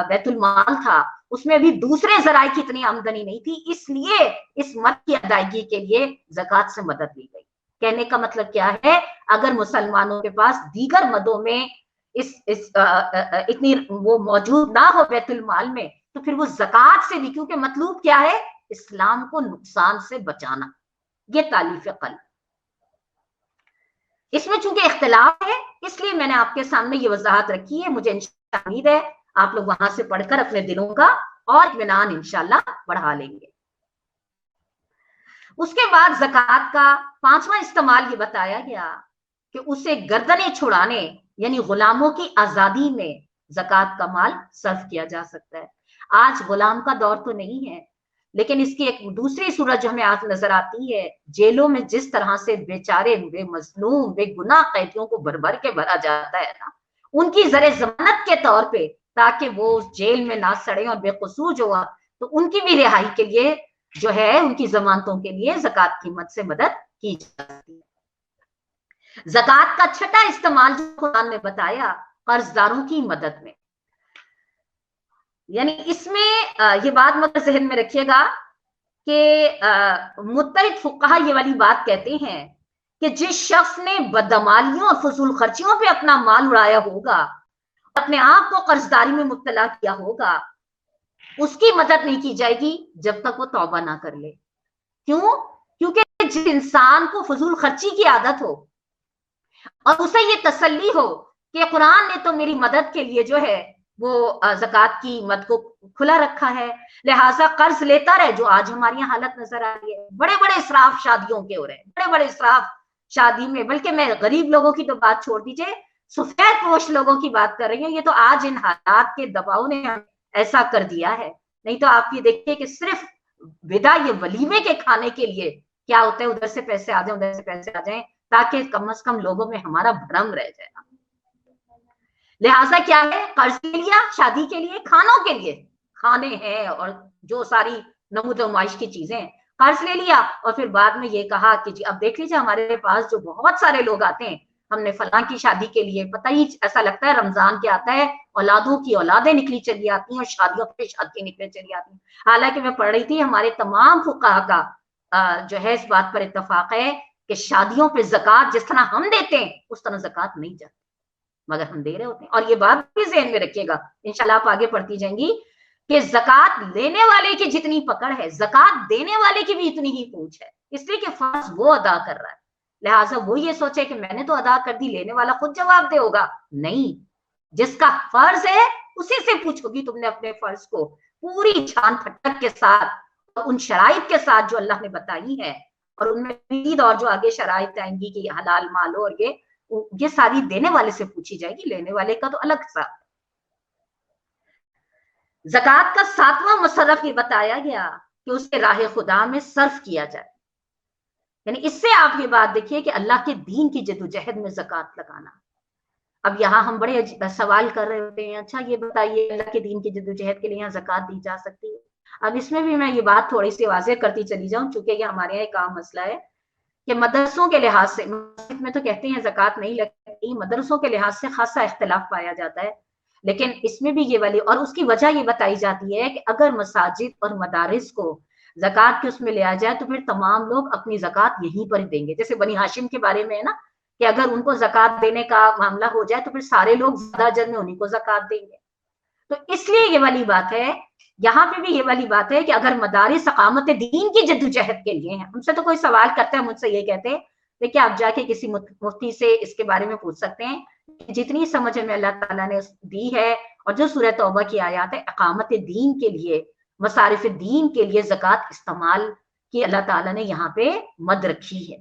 بیت المال تھا اس میں بھی دوسرے ذرائع کی اتنی آمدنی نہیں تھی, اس لیے اس مت کی ادائیگی کے لیے زکات سے مدد لی گئی. کہنے کا مطلب کیا ہے, اگر مسلمانوں کے پاس دیگر مدوں میں اتنی وہ موجود نہ ہو بیت المال میں, تو پھر وہ زکات سے بھی, کیونکہ مطلوب کیا ہے اسلام کو نقصان سے بچانا, یہ تالیف قلب. اس میں چونکہ اختلاف ہے اس لیے میں نے آپ کے سامنے یہ وضاحت رکھی ہے. مجھے انشاءاللہ امید ہے آپ لوگ وہاں سے پڑھ کر اپنے دلوں کا اور اطمینان انشاءاللہ بڑھا لیں گے. اس کے بعد زکات کا 5واں استعمال یہ بتایا گیا کہ اسے گردنیں چھڑانے یعنی غلاموں کی آزادی میں زکات کا مال صرف کیا جا سکتا ہے. آج غلام کا دور تو نہیں ہے, لیکن اس کی ایک دوسری صورت جو ہمیں آج نظر آتی ہے, جیلوں میں جس طرح سے بیچارے بے مظلوم بے گناہ قیدیوں کو بھر بھر کے بھرا جاتا ہے نا, ان کی زر ضمانت کے طور پہ تاکہ وہ جیل میں نہ سڑے اور بے قصور جو ہوا, تو ان کی بھی رہائی کے لیے جو ہے ان کی ضمانتوں کے لیے زکات کی مد سے مدد کی جاتی ہے. زکات کا چھٹا استعمال جو قرآن نے بتایا قرض داروں کی مدد میں, یعنی اس میں یہ بات مگر ذہن میں رکھیے گا کہ متحد فقہا یہ والی بات کہتے ہیں کہ جس شخص نے بدعمالیوں اور فضول خرچیوں پہ اپنا مال اڑایا ہوگا, اپنے آپ کو قرض داری میں مبتلا کیا ہوگا, اس کی مدد نہیں کی جائے گی جب تک وہ توبہ نہ کر لے. کیوں؟ کیونکہ جس انسان کو فضول خرچی کی عادت ہو اور اسے یہ تسلی ہو کہ قرآن نے تو میری مدد کے لیے جو ہے وہ زکوٰۃ کی مد کو کھلا رکھا ہے، لہٰذا قرض لیتا رہے، جو آج ہماری یہاں حالت نظر آ رہی ہے، بڑے بڑے اسراف شادیوں کے ہو رہے ہیں، بڑے بڑے اسراف شادی میں، بلکہ میں غریب لوگوں کی تو بات چھوڑ دیجیے، سفید پوش لوگوں کی بات کر رہی ہوں، یہ تو آج ان حالات کے دباؤ نے ایسا کر دیا ہے، نہیں تو آپ یہ دیکھیے کہ صرف ودا یہ ولیمے کے کھانے کے لیے کیا ہوتا ہے، ادھر سے پیسے آ جائیں ادھر سے پیسے آ جائیں تاکہ کم از کم لوگوں میں ہمارا بھرم رہ جائے. لہٰذا کیا ہے، قرض لے لیا شادی کے لیے، کھانوں کے لیے، کھانے ہیں اور جو ساری نمود نمائش کی چیزیں، قرض لے لیا اور پھر بعد میں یہ کہا کہ جی اب دیکھ لیجیے ہمارے پاس جو بہت سارے لوگ آتے ہیں، ہم نے فلاں کی شادی کے لیے، پتہ ہی ایسا لگتا ہے رمضان کے آتا ہے اولادوں کی اولادیں نکلی چلی آتی ہیں اور شادیوں پہ شادیاں نکلے چلی آتی ہیں. حالانکہ میں پڑھ رہی تھی ہمارے تمام فقہا کا جو ہے اس بات پر اتفاق ہے کہ شادیوں پہ زکوٰۃ جس طرح ہم دیتے ہیں اس طرح زکوٰۃ نہیں جاتی، مگر ہم دے رہے ہوتے ہیں. اور یہ بات بھی ذہن میں رکھیے گا، انشاءاللہ آپ آگے پڑھتی جائیں گی کہ زکوٰۃ لینے والے کی جتنی پکڑ ہے، زکوٰۃ دینے والے کی بھی اتنی ہی پوچھ ہے، اس لیے کہ فرض وہ ادا کر رہا ہے، لہٰذا وہ یہ سوچے کہ میں نے تو ادا کر دی، لینے والا خود جواب دے ہوگا، نہیں، جس کا فرض ہے اسی سے پوچھو گی تم نے اپنے فرض کو پوری چھان پھٹک کے ساتھ اور ان شرائط کے ساتھ جو اللہ نے بتائی ہے، اور ان میں مزید اور جو آگے شرائط آئیں گی کہ حلال مال ہو، اور یہ ساری دینے والے سے پوچھی جائے گی، لینے والے کا تو الگ سا. زکوٰۃ کا 7واں مصرف یہ بتایا گیا کہ اسے راہ خدا میں صرف کیا جائے، یعنی اس سے آپ یہ بات دیکھیے کہ اللہ کے دین کی جدوجہد میں زکوٰۃ لگانا. اب یہاں ہم بڑے سوال کر رہے ہوتے ہیں، اچھا یہ بتائیے اللہ کے دین کی جدوجہد کے لیے یہاں زکوٰۃ دی جا سکتی ہے؟ اب اس میں بھی میں یہ بات تھوڑی سی واضح کرتی چلی جاؤں، چونکہ یہ ہمارے یہاں ایک عام مسئلہ ہے کہ مدرسوں کے لحاظ سے، مسجد میں تو کہتے ہیں زکوٰۃ نہیں لگتی، مدرسوں کے لحاظ سے خاصا اختلاف پایا جاتا ہے، لیکن اس میں بھی یہ والی، اور اس کی وجہ یہ بتائی جاتی ہے کہ اگر مساجد اور مدارس کو زکوٰۃ کے اس میں لیا جائے تو پھر تمام لوگ اپنی زکوٰۃ یہیں پر دیں گے، جیسے بنی ہاشم کے بارے میں ہے نا کہ اگر ان کو زکوٰۃ دینے کا معاملہ ہو جائے تو پھر سارے لوگ زیادہ اجر میں انہیں کو زکوٰۃ دیں گے. تو اس لیے یہ والی بات ہے، یہاں پہ بھی یہ والی بات ہے کہ اگر مدارس اقامت دین کی جدوجہد کے لیے ہیں، ہم سے تو کوئی سوال کرتا ہے، مجھ سے یہ کہتے ہیں دیکھیے آپ جا کے کسی مفتی سے اس کے بارے میں پوچھ سکتے ہیں، جتنی سمجھ میں اللہ تعالیٰ نے دی ہے اور جو سورہ توبہ کی آیات ہے، اقامت دین کے لیے، مصارف دین کے لیے زکوٰۃ استعمال کی اللہ تعالیٰ نے یہاں پہ مد رکھی ہے.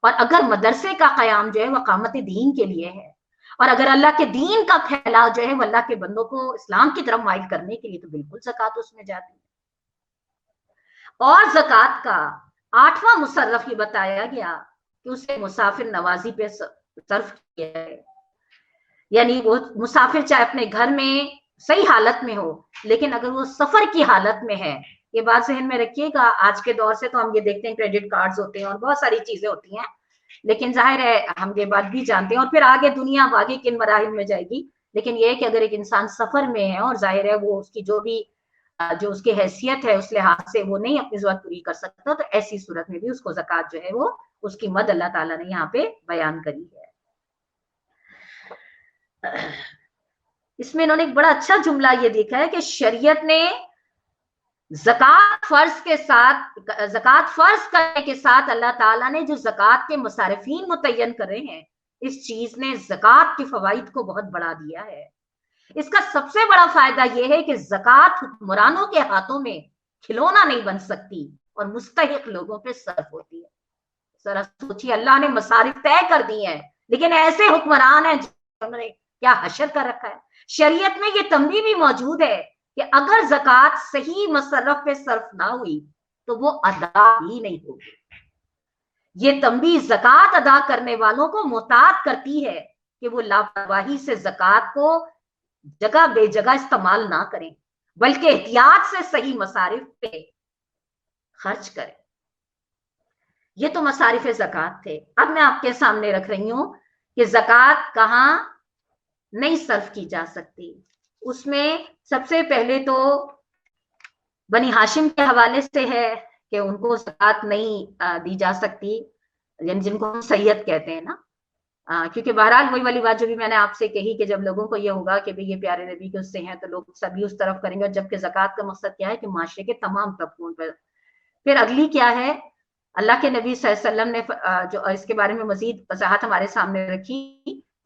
اور اگر مدرسے کا قیام جو ہے وہ اقامت دین کے لیے ہے، اور اگر اللہ کے دین کا پھیلاؤ جو ہے وہ اللہ کے بندوں کو اسلام کی طرف مائل کرنے کے لیے، تو بالکل زکوٰۃ اس میں جاتی ہے. اور زکوٰۃ کا 8واں مصرف یہ بتایا گیا کہ اسے مسافر نوازی پہ صرف کیا ہے، یعنی وہ مسافر چاہے اپنے گھر میں صحیح حالت میں ہو، لیکن اگر وہ سفر کی حالت میں ہے، یہ بات ذہن میں رکھیے گا، آج کے دور سے تو ہم یہ دیکھتے ہیں کریڈٹ کارڈز ہوتے ہیں اور بہت ساری چیزیں ہوتی ہیں، لیکن ظاہر ہے ہم یہ بات بھی جانتے ہیں، اور پھر آگے دنیا اب آگے کن مراحل میں جائے گی، لیکن یہ ہے کہ اگر ایک انسان سفر میں ہے اور ظاہر ہے وہ اس کی جو اس کی حیثیت ہے اس لحاظ سے وہ نہیں اپنی ضرورت پوری کر سکتا، تو ایسی صورت میں بھی اس کو زکوٰۃ جو ہے وہ اس کی مد اللہ تعالیٰ نے یہاں پہ بیان کری ہے. اس میں انہوں نے ایک بڑا اچھا جملہ یہ دیکھا ہے کہ شریعت نے زکوٰۃ فرض کرنے کے ساتھ اللہ تعالیٰ نے جو زکوٰۃ کے مصارفین متعین کرے ہیں، اس چیز نے زکوٰۃ کے فوائد کو بہت بڑھا دیا ہے. اس کا سب سے بڑا فائدہ یہ ہے کہ زکوٰۃ حکمرانوں کے ہاتھوں میں کھلونا نہیں بن سکتی اور مستحق لوگوں پہ صرف ہوتی ہے. ذرا سوچیے، اللہ نے مصارف طے کر دی ہیں، لیکن ایسے حکمران ہیں جنہوں نے کیا حشر کر رکھا ہے. شریعت میں یہ تنبیہ بھی موجود ہے کہ اگر زکوٰۃ صحیح مصرف پہ صرف نہ ہوئی تو وہ ادا ہی نہیں ہوگی. یہ تنبیہ زکوٰۃ ادا کرنے والوں کو محتاط کرتی ہے کہ وہ لاپرواہی سے زکوٰۃ کو جگہ بے جگہ استعمال نہ کریں، بلکہ احتیاط سے صحیح مصارف پہ خرچ کریں. یہ تو مصارف زکوٰۃ تھے. اب میں آپ کے سامنے رکھ رہی ہوں کہ زکوٰۃ کہاں نہیں صرف کی جا سکتی. اس میں سب سے پہلے تو بنی ہاشم کے حوالے سے ہے کہ ان کو زکوٰۃ نہیں دی جا سکتی، یعنی جن کو ہم سید کہتے ہیں نا، کیونکہ بہرحال وہی والی بات جو بھی میں نے آپ سے کہی کہ جب لوگوں کو یہ ہوگا کہ یہ پیارے نبی کے اس سے ہیں تو لوگ سبھی اس طرف کریں گے، جبکہ زکوٰۃ کا مقصد کیا ہے کہ معاشرے کے تمام طبقوں پر. پھر اگلی کیا ہے، اللہ کے نبی صلی اللہ علیہ وسلم نے جو اس کے بارے میں مزید وضاحت ہمارے سامنے رکھی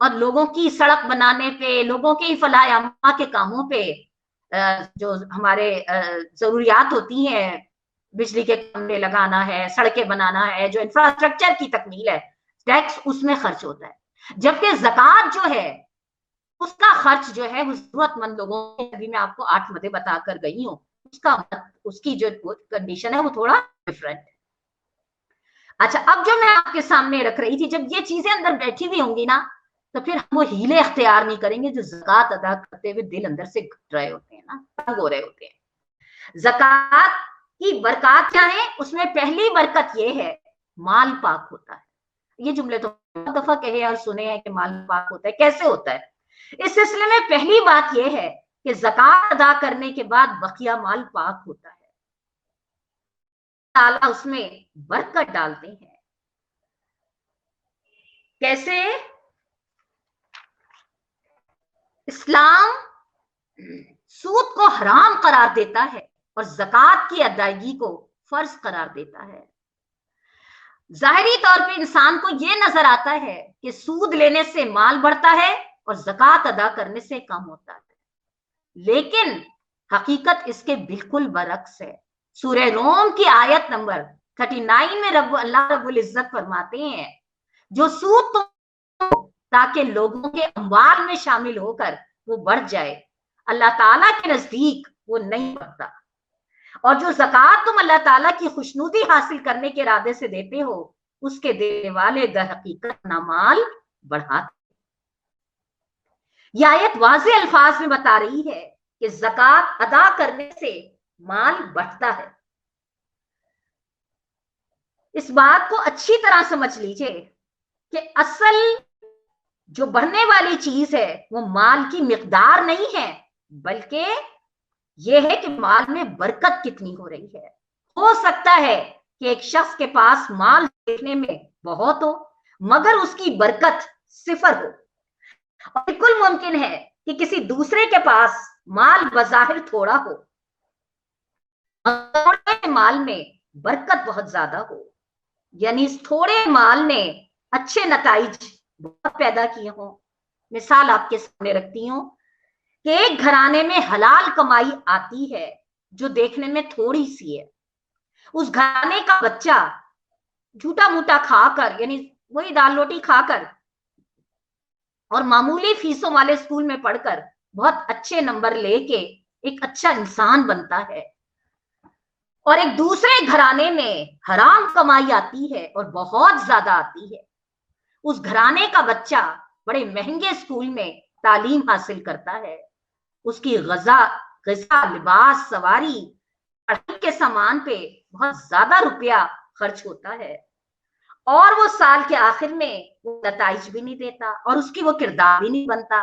اور لوگوں کی سڑک بنانے پہ، لوگوں کے فلاح عامہ کے کاموں پہ جو ہمارے ضروریات ہوتی ہیں، بجلی کے کمرے لگانا ہے، سڑکیں بنانا ہے، جو انفراسٹرکچر کی تکمیل ہے، ٹیکس اس میں خرچ ہوتا ہے. جبکہ زکوٰۃ جو ہے اس کا خرچ جو ہے وہ ضرورت مند لوگوں کے، ابھی میں آپ کو 8 مدے بتا کر گئی ہوں، اس کی جو کنڈیشن ہے وہ تھوڑا ڈفرنٹ ہے. اچھا، اب جو میں آپ کے سامنے رکھ رہی تھی، جب یہ چیزیں اندر بیٹھی ہوئی ہوں گی نا، تو پھر ہم وہ ہیلے اختیار نہیں کریں گے جو زکوٰۃ ادا کرتے ہوئے دل اندر سے گھٹ رہے ہوتے ہیں نا، تنگ ہو رہے ہوتے ہیں. زکوٰۃ کی برکات کیا ہے؟ اس میں پہلی برکت یہ ہے مال پاک ہوتا ہے. یہ جملے تو بہت دفعہ کہے اور سنے ہیں کہ مال پاک ہوتا ہے. کیسے ہوتا ہے؟ اس سلسلے میں پہلی بات یہ ہے کہ زکوٰۃ ادا کرنے کے بعد بقیہ مال پاک ہوتا ہے، تعالیٰ اس میں برکت ڈالتے ہیں. کیسے؟ اسلام سود کو حرام قرار دیتا ہے اور زکوٰۃ کی ادائیگی کو فرض قرار دیتا ہے. ظاہری طور پہ انسان کو یہ نظر آتا ہے کہ سود لینے سے مال بڑھتا ہے اور زکوٰۃ ادا کرنے سے کم ہوتا ہے، لیکن حقیقت اس کے بالکل برعکس ہے. سورہ روم کی آیت نمبر 39 میں اللہ رب العزت فرماتے ہیں، جو سود تاکہ لوگوں کے اموال میں شامل ہو کر وہ بڑھ جائے، اللہ تعالیٰ کے نزدیک وہ نہیں بڑھتا. اور جو زکوٰۃ تم اللہ تعالیٰ کی خوشنودی حاصل کرنے کے ارادے سے دیتے ہو، اس کے دینے والے در حقیقت نہ مال بڑھاتے. یہ آیت واضح الفاظ میں بتا رہی ہے کہ زکوٰۃ ادا کرنے سے مال بڑھتا ہے. اس بات کو اچھی طرح سمجھ لیجئے کہ اصل جو بڑھنے والی چیز ہے وہ مال کی مقدار نہیں ہے، بلکہ یہ ہے کہ مال میں برکت کتنی ہو رہی ہے. ہو سکتا ہے کہ ایک شخص کے پاس مال دیکھنے میں بہت ہو مگر اس کی برکت صفر ہو، اور بالکل ممکن ہے کہ کسی دوسرے کے پاس مال بظاہر تھوڑا ہو، تھوڑے مال میں برکت بہت زیادہ ہو. یعنی اس تھوڑے مال نے اچھے نتائج بہت پیدا کیے ہوں. مثال آپ کے سامنے رکھتی ہوں کہ ایک گھرانے میں حلال کمائی آتی ہے جو دیکھنے میں تھوڑی سی ہے. اس گھرانے کا بچہ جھوٹا موٹا کھا کر، یعنی وہی دال روٹی کھا کر اور معمولی فیسوں والے اسکول میں پڑھ کر بہت اچھے نمبر لے کے ایک اچھا انسان بنتا ہے. اور ایک دوسرے گھرانے میں حرام کمائی آتی ہے اور بہت زیادہ آتی ہے. اس گھرانے کا بچہ بڑے مہنگے اسکول میں تعلیم حاصل کرتا ہے، اس کی غذا، لباس، سواری، پڑھائی کے سامان پہ بہت زیادہ روپیہ خرچ ہوتا ہے، اور وہ سال کے آخر میں وہ نتائج بھی نہیں دیتا اور اس کی وہ کردار بھی نہیں بنتا.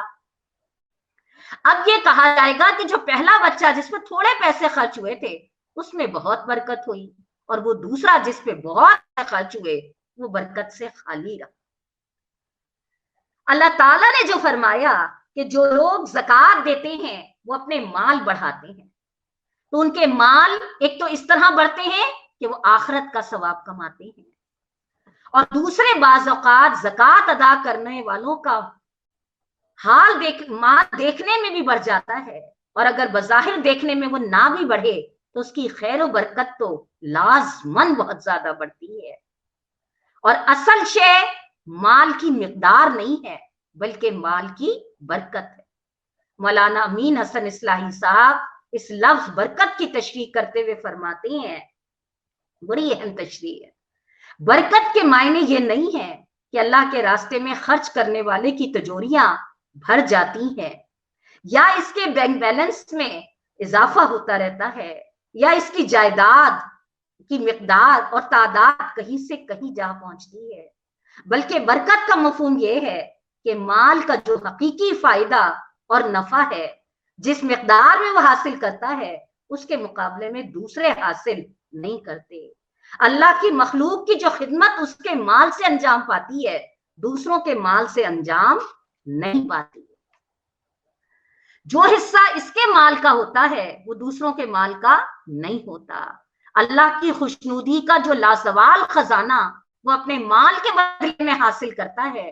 اب یہ کہا جائے گا کہ جو پہلا بچہ جس پہ تھوڑے پیسے خرچ ہوئے تھے اس میں بہت برکت ہوئی، اور وہ دوسرا جس پہ بہت خرچ ہوئے وہ برکت سے خالی رہا. اللہ تعالیٰ نے جو فرمایا کہ جو لوگ زکوٰۃ دیتے ہیں وہ اپنے مال بڑھاتے ہیں، تو ان کے مال ایک تو اس طرح بڑھتے ہیں کہ وہ آخرت کا ثواب کماتے ہیں، اور دوسرے بعض اوقات زکوٰۃ ادا کرنے والوں کا حال مال دیکھنے میں بھی بڑھ جاتا ہے، اور اگر بظاہر دیکھنے میں وہ نہ بھی بڑھے تو اس کی خیر و برکت تو لازماً بہت زیادہ بڑھتی ہے. اور اصل شے مال کی مقدار نہیں ہے بلکہ مال کی برکت ہے. مولانا امین حسن اصلاحی صاحب اس لفظ برکت کی تشریح کرتے ہوئے فرماتے ہیں، بڑی اہم تشریح ہے، برکت کے معنی یہ نہیں ہے کہ اللہ کے راستے میں خرچ کرنے والے کی تجوریاں بھر جاتی ہیں، یا اس کے بینک بیلنس میں اضافہ ہوتا رہتا ہے، یا اس کی جائیداد کی مقدار اور تعداد کہیں سے کہیں جا پہنچتی ہے. بلکہ برکت کا مفہوم یہ ہے کہ مال کا جو حقیقی فائدہ اور نفع ہے، جس مقدار میں وہ حاصل کرتا ہے اس کے مقابلے میں دوسرے حاصل نہیں کرتے. اللہ کی مخلوق کی جو خدمت اس کے مال سے انجام پاتی ہے دوسروں کے مال سے انجام نہیں پاتی. جو حصہ اس کے مال کا ہوتا ہے وہ دوسروں کے مال کا نہیں ہوتا. اللہ کی خوشنودی کا جو لازوال خزانہ وہ اپنے مال کے بدلے میں حاصل کرتا ہے،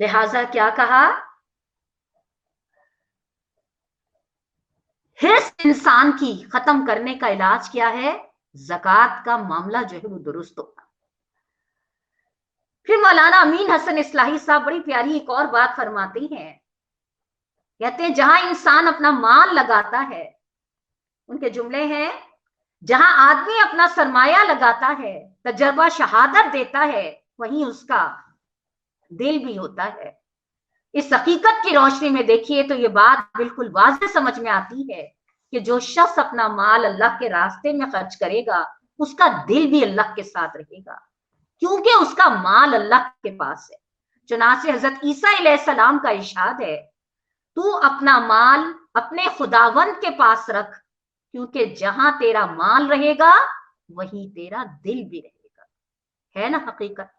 لہذا کیا کہا؟ حرص انسان کی ختم کرنے کا علاج کیا ہے؟ زکوٰۃ کا معاملہ جو ہے وہ درست ہوگا۔ پھر مولانا امین حسن اصلاحی صاحب بڑی پیاری ایک اور بات فرماتی ہیں، کہتے ہیں جہاں انسان اپنا مال لگاتا ہے، ان کے جملے ہیں، جہاں آدمی اپنا سرمایہ لگاتا ہے، تجربہ شہادت دیتا ہے، وہیں اس کا دل بھی ہوتا ہے۔ اس حقیقت کی روشنی میں دیکھیے تو یہ بات بالکل واضح سمجھ میں آتی ہے کہ جو شخص اپنا مال اللہ کے راستے میں خرچ کرے گا، اس کا دل بھی اللہ کے ساتھ رہے گا، کیونکہ اس کا مال اللہ کے پاس ہے۔ چنانچہ حضرت عیسیٰ علیہ السلام کا ارشاد ہے، تو اپنا مال اپنے خداوند کے پاس رکھ، کیونکہ جہاں تیرا مال رہے گا وہیں تیرا دل بھی رہے گا۔ ہے نا حقیقت؟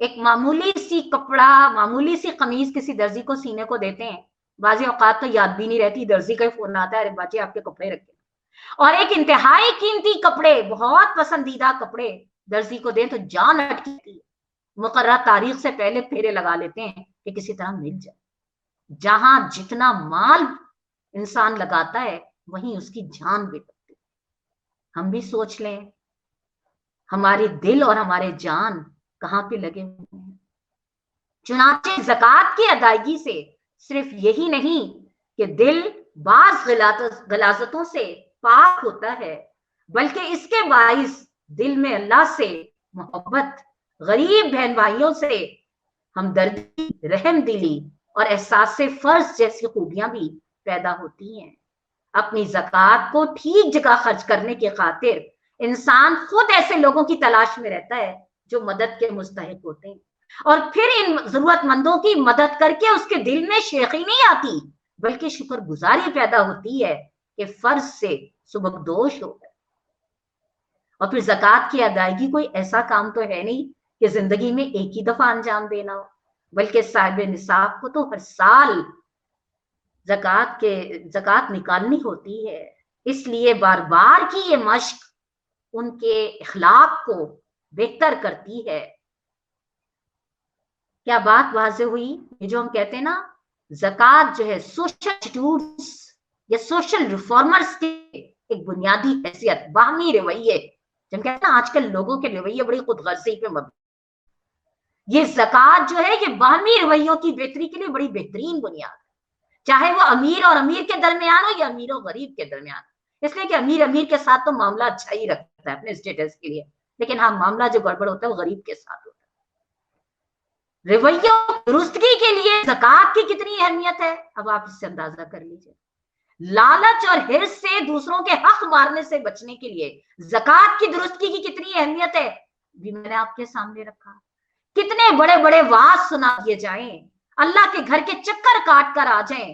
ایک معمولی سی کپڑا، معمولی سی قمیض کسی درزی کو سینے کو دیتے ہیں، بعضی اوقات تو یاد بھی نہیں رہتی، درزی کا ہی فون آتا ہے، ارے باجی آپ کے کپڑے رکھے، اور ایک انتہائی قیمتی کپڑے، بہت پسندیدہ کپڑے درزی کو دیں تو جان اٹکتی ہے، مقررہ تاریخ سے پہلے پھیرے لگا لیتے ہیں کہ کسی طرح مل جائے۔ جہاں جتنا مال انسان لگاتا ہے وہیں اس کی جان بھی لگتی ہے۔ ہم بھی سوچ لیں ہمارے دل اور ہمارے جان کہاں پہ لگے ہوئے ہیں۔ چنانچہ زکوٰۃ کی ادائیگی سے صرف یہی نہیں کہ دل بعض غلاظتوں سے پاک ہوتا ہے، بلکہ اس کے باعث دل میں اللہ سے محبت، غریب بہن بھائیوں سے ہمدردی، رحم دلی اور احساس فرض جیسی خوبیاں بھی پیدا ہوتی ہیں۔ اپنی زکوٰۃ کو ٹھیک جگہ خرچ کرنے کی خاطر انسان خود ایسے لوگوں کی تلاش میں رہتا ہے جو مدد کے مستحق ہوتے ہیں، اور پھر ان ضرورت مندوں کی مدد کر کے اس کے دل میں شیخی نہیں آتی، بلکہ شکر گزاری پیدا ہوتی ہے کہ فرض سے سبکدوش ہو گئے۔ اور پھر زکوٰۃ کی ادائیگی کوئی ایسا کام تو ہے نہیں کہ زندگی میں ایک ہی دفعہ انجام دینا ہو، بلکہ صاحب نصاب کو تو ہر سال زکوٰۃ نکالنی ہوتی ہے۔ اس لیے بار بار کی یہ مشق ان کے اخلاق کو بہتر کرتی ہے۔ کیا بات واضح ہوئی؟ یہ جو ہم کہتے ہیں نا، زکوٰۃ جو ہے سوشل انسٹیٹیوٹس یا سوشل ریفارمرز کے ایک بنیادی حیثیت، باہمی رویے، جن کہتے ہیں نا آج کل لوگوں کے رویے بڑی خود غرضی پہ مبنی، یہ زکوٰۃ جو ہے یہ باہمی رویوں کی بہتری کے لیے بڑی بہترین بنیاد ہے، چاہے وہ امیر اور امیر کے درمیان ہو یا امیر اور غریب کے درمیان، اس لیے کہ امیر کے ساتھ تو معاملہ اچھا ہی رکھتا ہے اپنے اسٹیٹس کے لیے، لیکن ہاں معاملہ جو گڑبڑ ہوتا ہے وہ غریب کے ساتھ ہوتا ہے۔ رویوں درستگی کے لیے زکوٰۃ کی کتنی اہمیت ہے، اب آپ اس سے اندازہ کر لیجیے۔ لالچ اور حرص سے دوسروں کے حق مارنے سے بچنے کے لیے زکوٰۃ کی درستگی کی کتنی اہمیت ہے بھی میں نے آپ کے سامنے رکھا۔ کتنے بڑے بڑے وعظ سنا دیے جائیں، اللہ کے گھر کے چکر کاٹ کر آ جائیں،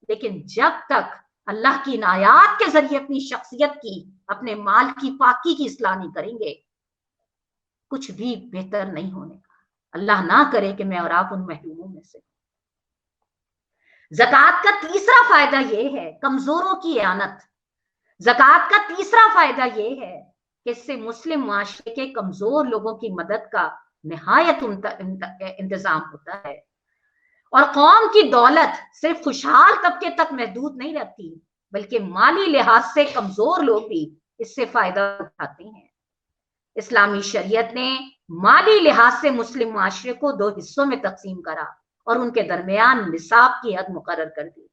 لیکن جب تک اللہ کی عنایات کے ذریعے اپنی شخصیت کی، اپنے مال کی پاکی کی اصلاح نہیں کریں گے، کچھ بھی بہتر نہیں ہونے کا۔ اللہ نہ کرے کہ میں اور آپ ان محروموں میں سے۔ زکوٰۃ کا تیسرا فائدہ یہ ہے کمزوروں کی اعانت۔ زکوٰۃ کا تیسرا فائدہ یہ ہے کہ اس سے مسلم معاشرے کے کمزور لوگوں کی مدد کا نہایت انتظام ہوتا ہے، اور قوم کی دولت صرف خوشحال طبقے تک محدود نہیں رہتی، بلکہ مالی لحاظ سے کمزور لوگ بھی اس سے فائدہ اٹھاتے ہیں۔ اسلامی شریعت نے مالی لحاظ سے مسلم معاشرے کو دو حصوں میں تقسیم کرا اور ان کے درمیان نصاب کی حد مقرر کر دی۔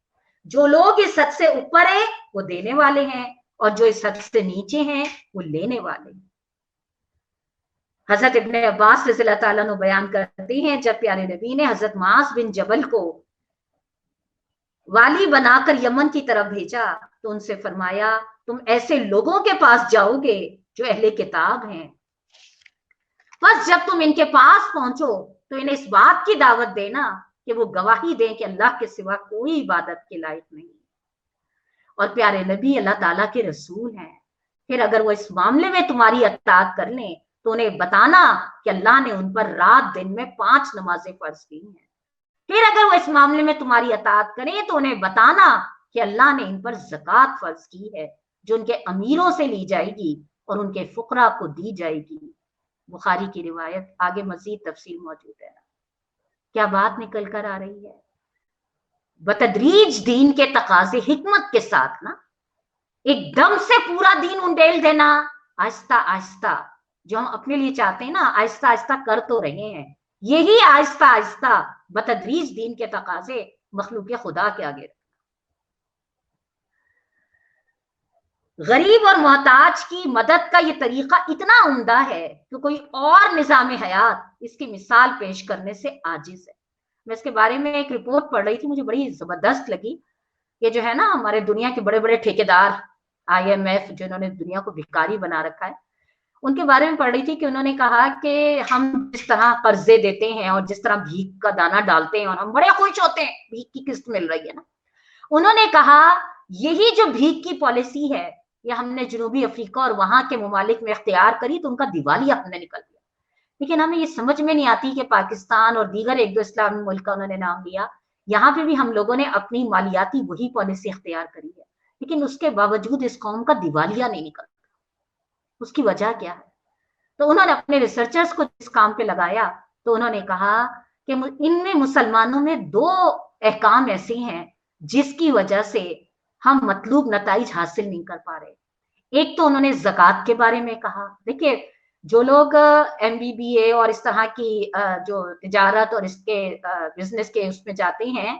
جو لوگ اس حد سے اوپر ہیں وہ دینے والے ہیں، اور جو اس حد سے نیچے ہیں وہ لینے والے ہیں۔ حضرت ابن عباس رضی اللہ تعالیٰ عنہ بیان کرتے ہیں، جب پیارے نبی نے حضرت معاذ بن جبل کو والی بنا کر یمن کی طرف بھیجا تو ان سے فرمایا، تم ایسے لوگوں کے پاس جاؤ گے جو اہل کتاب ہیں، بس جب تم ان کے پاس پہنچو تو انہیں اس بات کی دعوت دینا کہ وہ گواہی دیں کہ اللہ کے سوا کوئی عبادت کے لائق نہیں، اور پیارے نبی اللہ تعالیٰ کے رسول ہیں۔ پھر اگر وہ اس معاملے میں تمہاری اطاعت کر لیں تو انہیں بتانا کہ اللہ نے ان پر رات دن میں 5 نمازیں فرض کی ہیں۔ پھر اگر وہ اس معاملے میں تمہاری اطاعت کریں تو انہیں بتانا کہ اللہ نے ان پر زکوٰۃ فرض کی ہے، جو ان کے امیروں سے لی جائے گی اور ان کے فقراء کو دی جائے گی۔ بخاری کی روایت، آگے مزید تفصیل موجود ہے۔ کیا بات نکل کر آ رہی ہے؟ بتدریج دین کے تقاضے حکمت کے ساتھ نا، ایک دم سے پورا دین انڈیل دینا، آہستہ آہستہ جو ہم اپنے لیے چاہتے ہیں نا، آہستہ آہستہ کر تو رہے ہیں، یہی آہستہ آہستہ بتدریج دین کے تقاضے مخلوق خدا کے آگے. غریب اور محتاج کی مدد کا یہ طریقہ اتنا عمدہ ہے کہ کوئی اور نظام حیات اس کی مثال پیش کرنے سے عاجز ہے. میں اس کے بارے میں ایک رپورٹ پڑھ رہی تھی، مجھے بڑی زبردست لگی. یہ جو ہے نا ہمارے دنیا کے بڑے بڑے ٹھیکیدار IMF جنہوں نے دنیا کو بھکاری بنا رکھا ہے، ان کے بارے میں پڑھ رہی تھی کہ انہوں نے کہا کہ ہم جس طرح قرضے دیتے ہیں اور جس طرح بھیک کا دانہ ڈالتے ہیں اور ہم بڑے خوش ہوتے ہیں بھیک کی قسط مل رہی ہے نا، انہوں نے کہا یہی جو بھیک کی پالیسی ہے یہ ہم نے جنوبی افریقہ اور وہاں کے ممالک میں اختیار کری تو ان کا دیوالیہ ہم نے نکل دیا. لیکن ہمیں یہ سمجھ میں نہیں آتی کہ پاکستان اور دیگر ایک دو اسلامی ملک کا انہوں نے نام لیا، یہاں پہ بھی ہم لوگوں نے اپنی مالیاتی وہی پالیسی اختیار کری ہے، لیکن اس کے باوجود اس قوم کا دیوالیہ نہیں نکلتا. اس کی وجہ کیا ہے؟ تو انہوں نے اپنے ریسرچرز کو اس کام پہ لگایا تو انہوں نے کہا کہ ان میں مسلمانوں میں 2 احکام ایسے ہیں جس کی وجہ سے ہم مطلوب نتائج حاصل نہیں کر پا رہے. ایک تو انہوں نے زکوٰۃ کے بارے میں کہا. دیکھیے جو لوگ MBBA اور اس طرح کی جو تجارت اور اس کے بزنس کے اس میں جاتے ہیں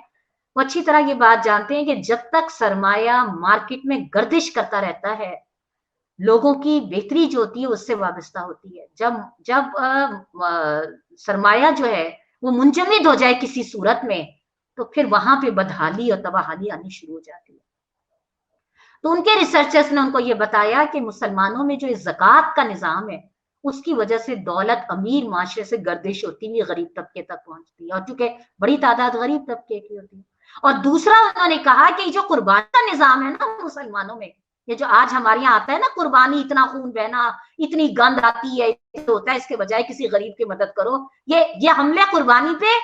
وہ اچھی طرح یہ بات جانتے ہیں کہ جب تک سرمایہ مارکیٹ میں گردش کرتا رہتا ہے لوگوں کی بہتری جو ہوتی ہے اس سے وابستہ ہوتی ہے. جب سرمایہ جو ہے وہ منجمد ہو جائے کسی صورت میں تو پھر وہاں پہ بدحالی اور تباہی آنی شروع ہو جاتی ہے. تو ان کے ریسرچرز نے ان کو یہ بتایا کہ مسلمانوں میں جو زکوٰۃ کا نظام ہے اس کی وجہ سے دولت امیر معاشرے سے گردش ہوتی ہوئی غریب طبقے تک پہنچتی ہے، اور چونکہ بڑی تعداد غریب طبقے کی ہوتی ہے. اور دوسرا انہوں نے کہا کہ جو قربانی کا نظام ہے نا مسلمانوں میں، یہ جو آج ہمارے یہاں آتا ہے نا قربانی، اتنا خون بہنا، اتنی گند آتی ہے، ہوتا ہے اس کے بجائے کسی غریب کی مدد کرو، یہ حملے قربانی پہ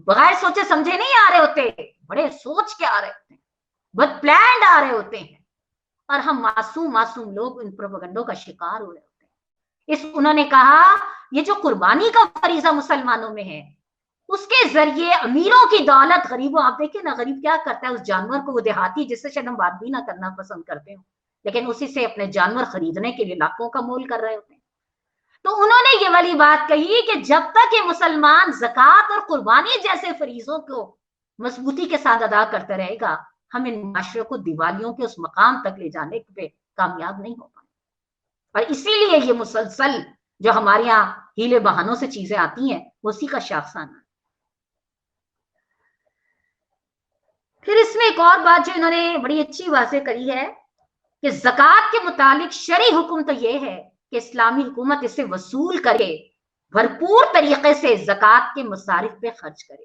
بغیر سوچے سمجھے نہیں آ رہے ہوتے، بڑے سوچ کے آ رہے ہوتے ہیں، بد پلانڈ آ رہے ہوتے ہیں، اور ہم معصوم لوگ ان پروپیگنڈوں کا شکار ہو رہے ہوتے ہیں. انہوں نے کہا یہ جو قربانی کا فریضہ مسلمانوں میں ہے اس کے ذریعے امیروں کی دولت غریبوں، آپ دیکھیں نا غریب کیا کرتا ہے اس جانور کو، وہ دیہاتی جس سے شاید ہم بات بھی نہ کرنا پسند کرتے ہوں لیکن اسی سے اپنے جانور خریدنے کے لیے لاکھوں کا مول کر رہے ہوتے ہیں. تو انہوں نے یہ والی بات کہی کہ جب تک یہ مسلمان زکوٰۃ اور قربانی جیسے فریضوں کو مضبوطی کے ساتھ ادا کرتا رہے گا ہم ان معاشرے کو دیوالیوں کے اس مقام تک لے جانے پہ کامیاب نہیں ہو پائیں. اور اسی لیے یہ مسلسل جو ہمارے یہاں ہیلے بہانوں سے چیزیں آتی ہیں اسی کا شاخسانہ ہے. پھر اس میں ایک اور بات جو انہوں نے بڑی اچھی واضح کری ہے کہ زکوٰۃ کے متعلق شرعی حکم تو یہ ہے کہ اسلامی حکومت اسے وصول کرے، بھرپور طریقے سے زکوٰۃ کے مصارف پہ خرچ کرے.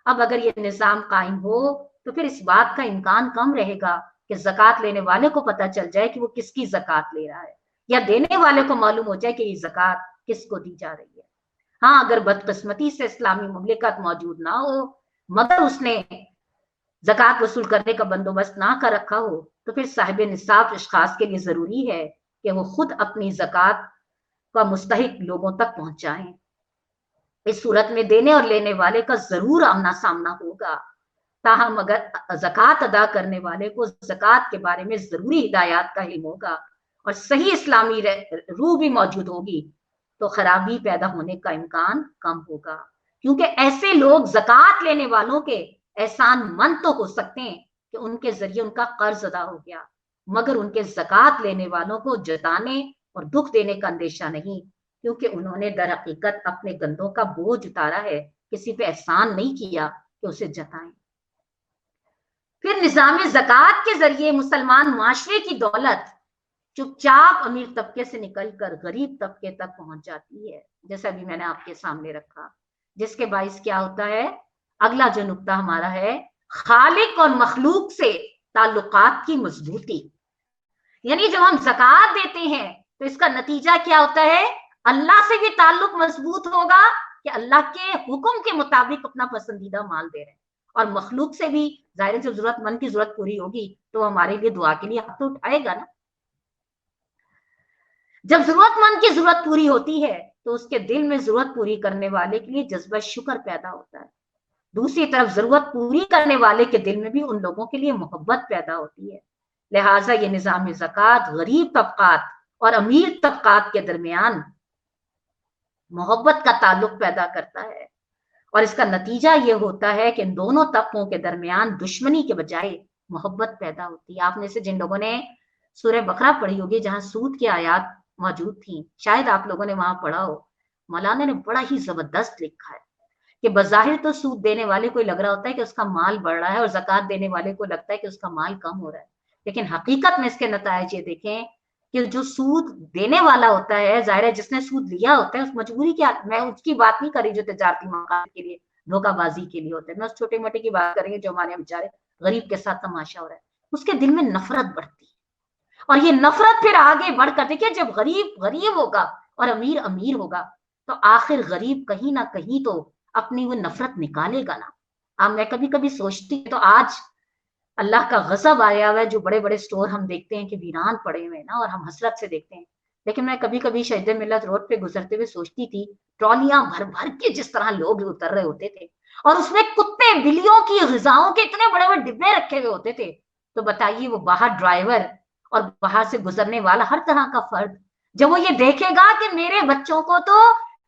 اب اگر یہ نظام قائم ہو تو پھر اس بات کا امکان کم رہے گا کہ زکوٰۃ لینے والے کو پتہ چل جائے کہ وہ کس کی زکوٰۃ لے رہا ہے، یا دینے والے کو معلوم ہو جائے کہ یہ زکوٰۃ کس کو دی جا رہی ہے. ہاں اگر بدقسمتی سے اسلامی مملکت موجود نہ ہو مگر اس نے زکوٰۃ وصول کرنے کا بندوبست نہ کر رکھا ہو تو پھر صاحب نصاب اشخاص کے لیے ضروری ہے کہ وہ خود اپنی زکوٰۃ کا مستحق لوگوں تک پہنچائیں. اس صورت میں دینے اور لینے والے کا ضرور آمنا سامنا ہوگا، تاہم اگر زکوٰۃ ادا کرنے والے کو زکوٰۃ کے بارے میں ضروری ہدایات کا علم ہوگا اور صحیح اسلامی روح بھی موجود ہوگی تو خرابی پیدا ہونے کا امکان کم ہوگا. کیونکہ ایسے لوگ زکوٰۃ لینے والوں کے احسان مند تو ہو سکتے ہیں کہ ان کے ذریعے ان کا قرض ادا ہو گیا، مگر ان کے زکوٰۃ لینے والوں کو جتانے اور دکھ دینے کا اندیشہ نہیں، کیونکہ انہوں نے در حقیقت اپنے گندوں کا بوجھ اتارا ہے، کسی پہ احسان نہیں کیا کہ اسے جتائیں. پھر نظام زکوٰۃ کے ذریعے مسلمان معاشرے کی دولت چپ چاپ امیر طبقے سے نکل کر غریب طبقے تک پہنچ جاتی ہے، جیسا بھی میں نے آپ کے سامنے رکھا، جس کے باعث کیا ہوتا ہے. اگلا جو نقطہ ہمارا ہے خالق اور مخلوق سے تعلقات کی مضبوطی. یعنی جب ہم زکوٰۃ دیتے ہیں تو اس کا نتیجہ کیا ہوتا ہے، اللہ سے بھی تعلق مضبوط ہوگا کہ اللہ کے حکم کے مطابق اپنا پسندیدہ مال دے رہے ہیں، اور مخلوق سے بھی ظاہر جب ضرورت مند کی ضرورت پوری ہوگی تو ہمارے لیے دعا کے لیے ہاتھ تو اٹھائے گا نا. جب ضرورت مند کی ضرورت پوری ہوتی ہے تو اس کے دل میں ضرورت پوری کرنے والے کے لیے جذبہ شکر پیدا ہوتا ہے. دوسری طرف ضرورت پوری کرنے والے کے دل میں بھی ان لوگوں کے لیے محبت پیدا ہوتی ہے. لہٰذا یہ نظام زکوٰۃ غریب طبقات اور امیر طبقات کے درمیان محبت کا تعلق پیدا کرتا ہے، اور اس کا نتیجہ یہ ہوتا ہے کہ ان دونوں طبقوں کے درمیان دشمنی کے بجائے محبت پیدا ہوتی ہے. آپ میں سے جن لوگوں نے سورہ بقرہ پڑھی ہوگی جہاں سود کی آیات موجود تھیں، شاید آپ لوگوں نے وہاں پڑھا ہو، مولانا نے بڑا ہی زبردست لکھا ہے کہ بظاہر تو سود دینے والے کو لگ رہا ہوتا ہے کہ اس کا مال بڑھ رہا ہے اور زکوٰۃ دینے والے کو لگتا ہے کہ اس کا مال کم ہو رہا ہے، لیکن حقیقت میں اس کے نتائج یہ دیکھیں کہ جو سود دینے والا ہوتا ہے، ظاہر ہے جس نے سود لیا ہوتا ہے اس مجبوری کیا، میں اس کی بات نہیں کر رہی جو تجارتی مقاصد کے لیے دھوکہ بازی کے لیے ہوتا ہے، میں اس چھوٹے موٹے کی بات کر رہی ہوں جو ہمارے بیچارے غریب کے ساتھ تماشا ہو رہا ہے. اس کے دل میں نفرت بڑھتی ہے، اور یہ نفرت پھر آگے بڑھ کر دیکھیے جب غریب غریب ہوگا اور امیر امیر ہوگا تو آخر غریب کہیں نہ کہیں تو اپنی وہ نفرت نکالے گا نا. میں کبھی کبھی سوچتی تو آج اللہ کا غضب آیا ہوا ہے، جو بڑے بڑے سٹور ہم دیکھتے ہیں کہ ویران پڑے ہوئے نا، اور ہم حسرت سے دیکھتے ہیں، لیکن میں کبھی کبھی شہید ملت روڈ پہ گزرتے ہوئے سوچتی تھی ٹرالیاں بھر بھر کے جس طرح لوگ اتر رہے ہوتے تھے اور اس میں کتے بلیوں کی غذاؤں کے اتنے بڑے بڑے ڈبے رکھے ہوئے ہوتے تھے، تو بتائیے وہ باہر ڈرائیور اور باہر سے گزرنے والا ہر طرح کا فرد جب وہ یہ دیکھے گا کہ میرے بچوں کو تو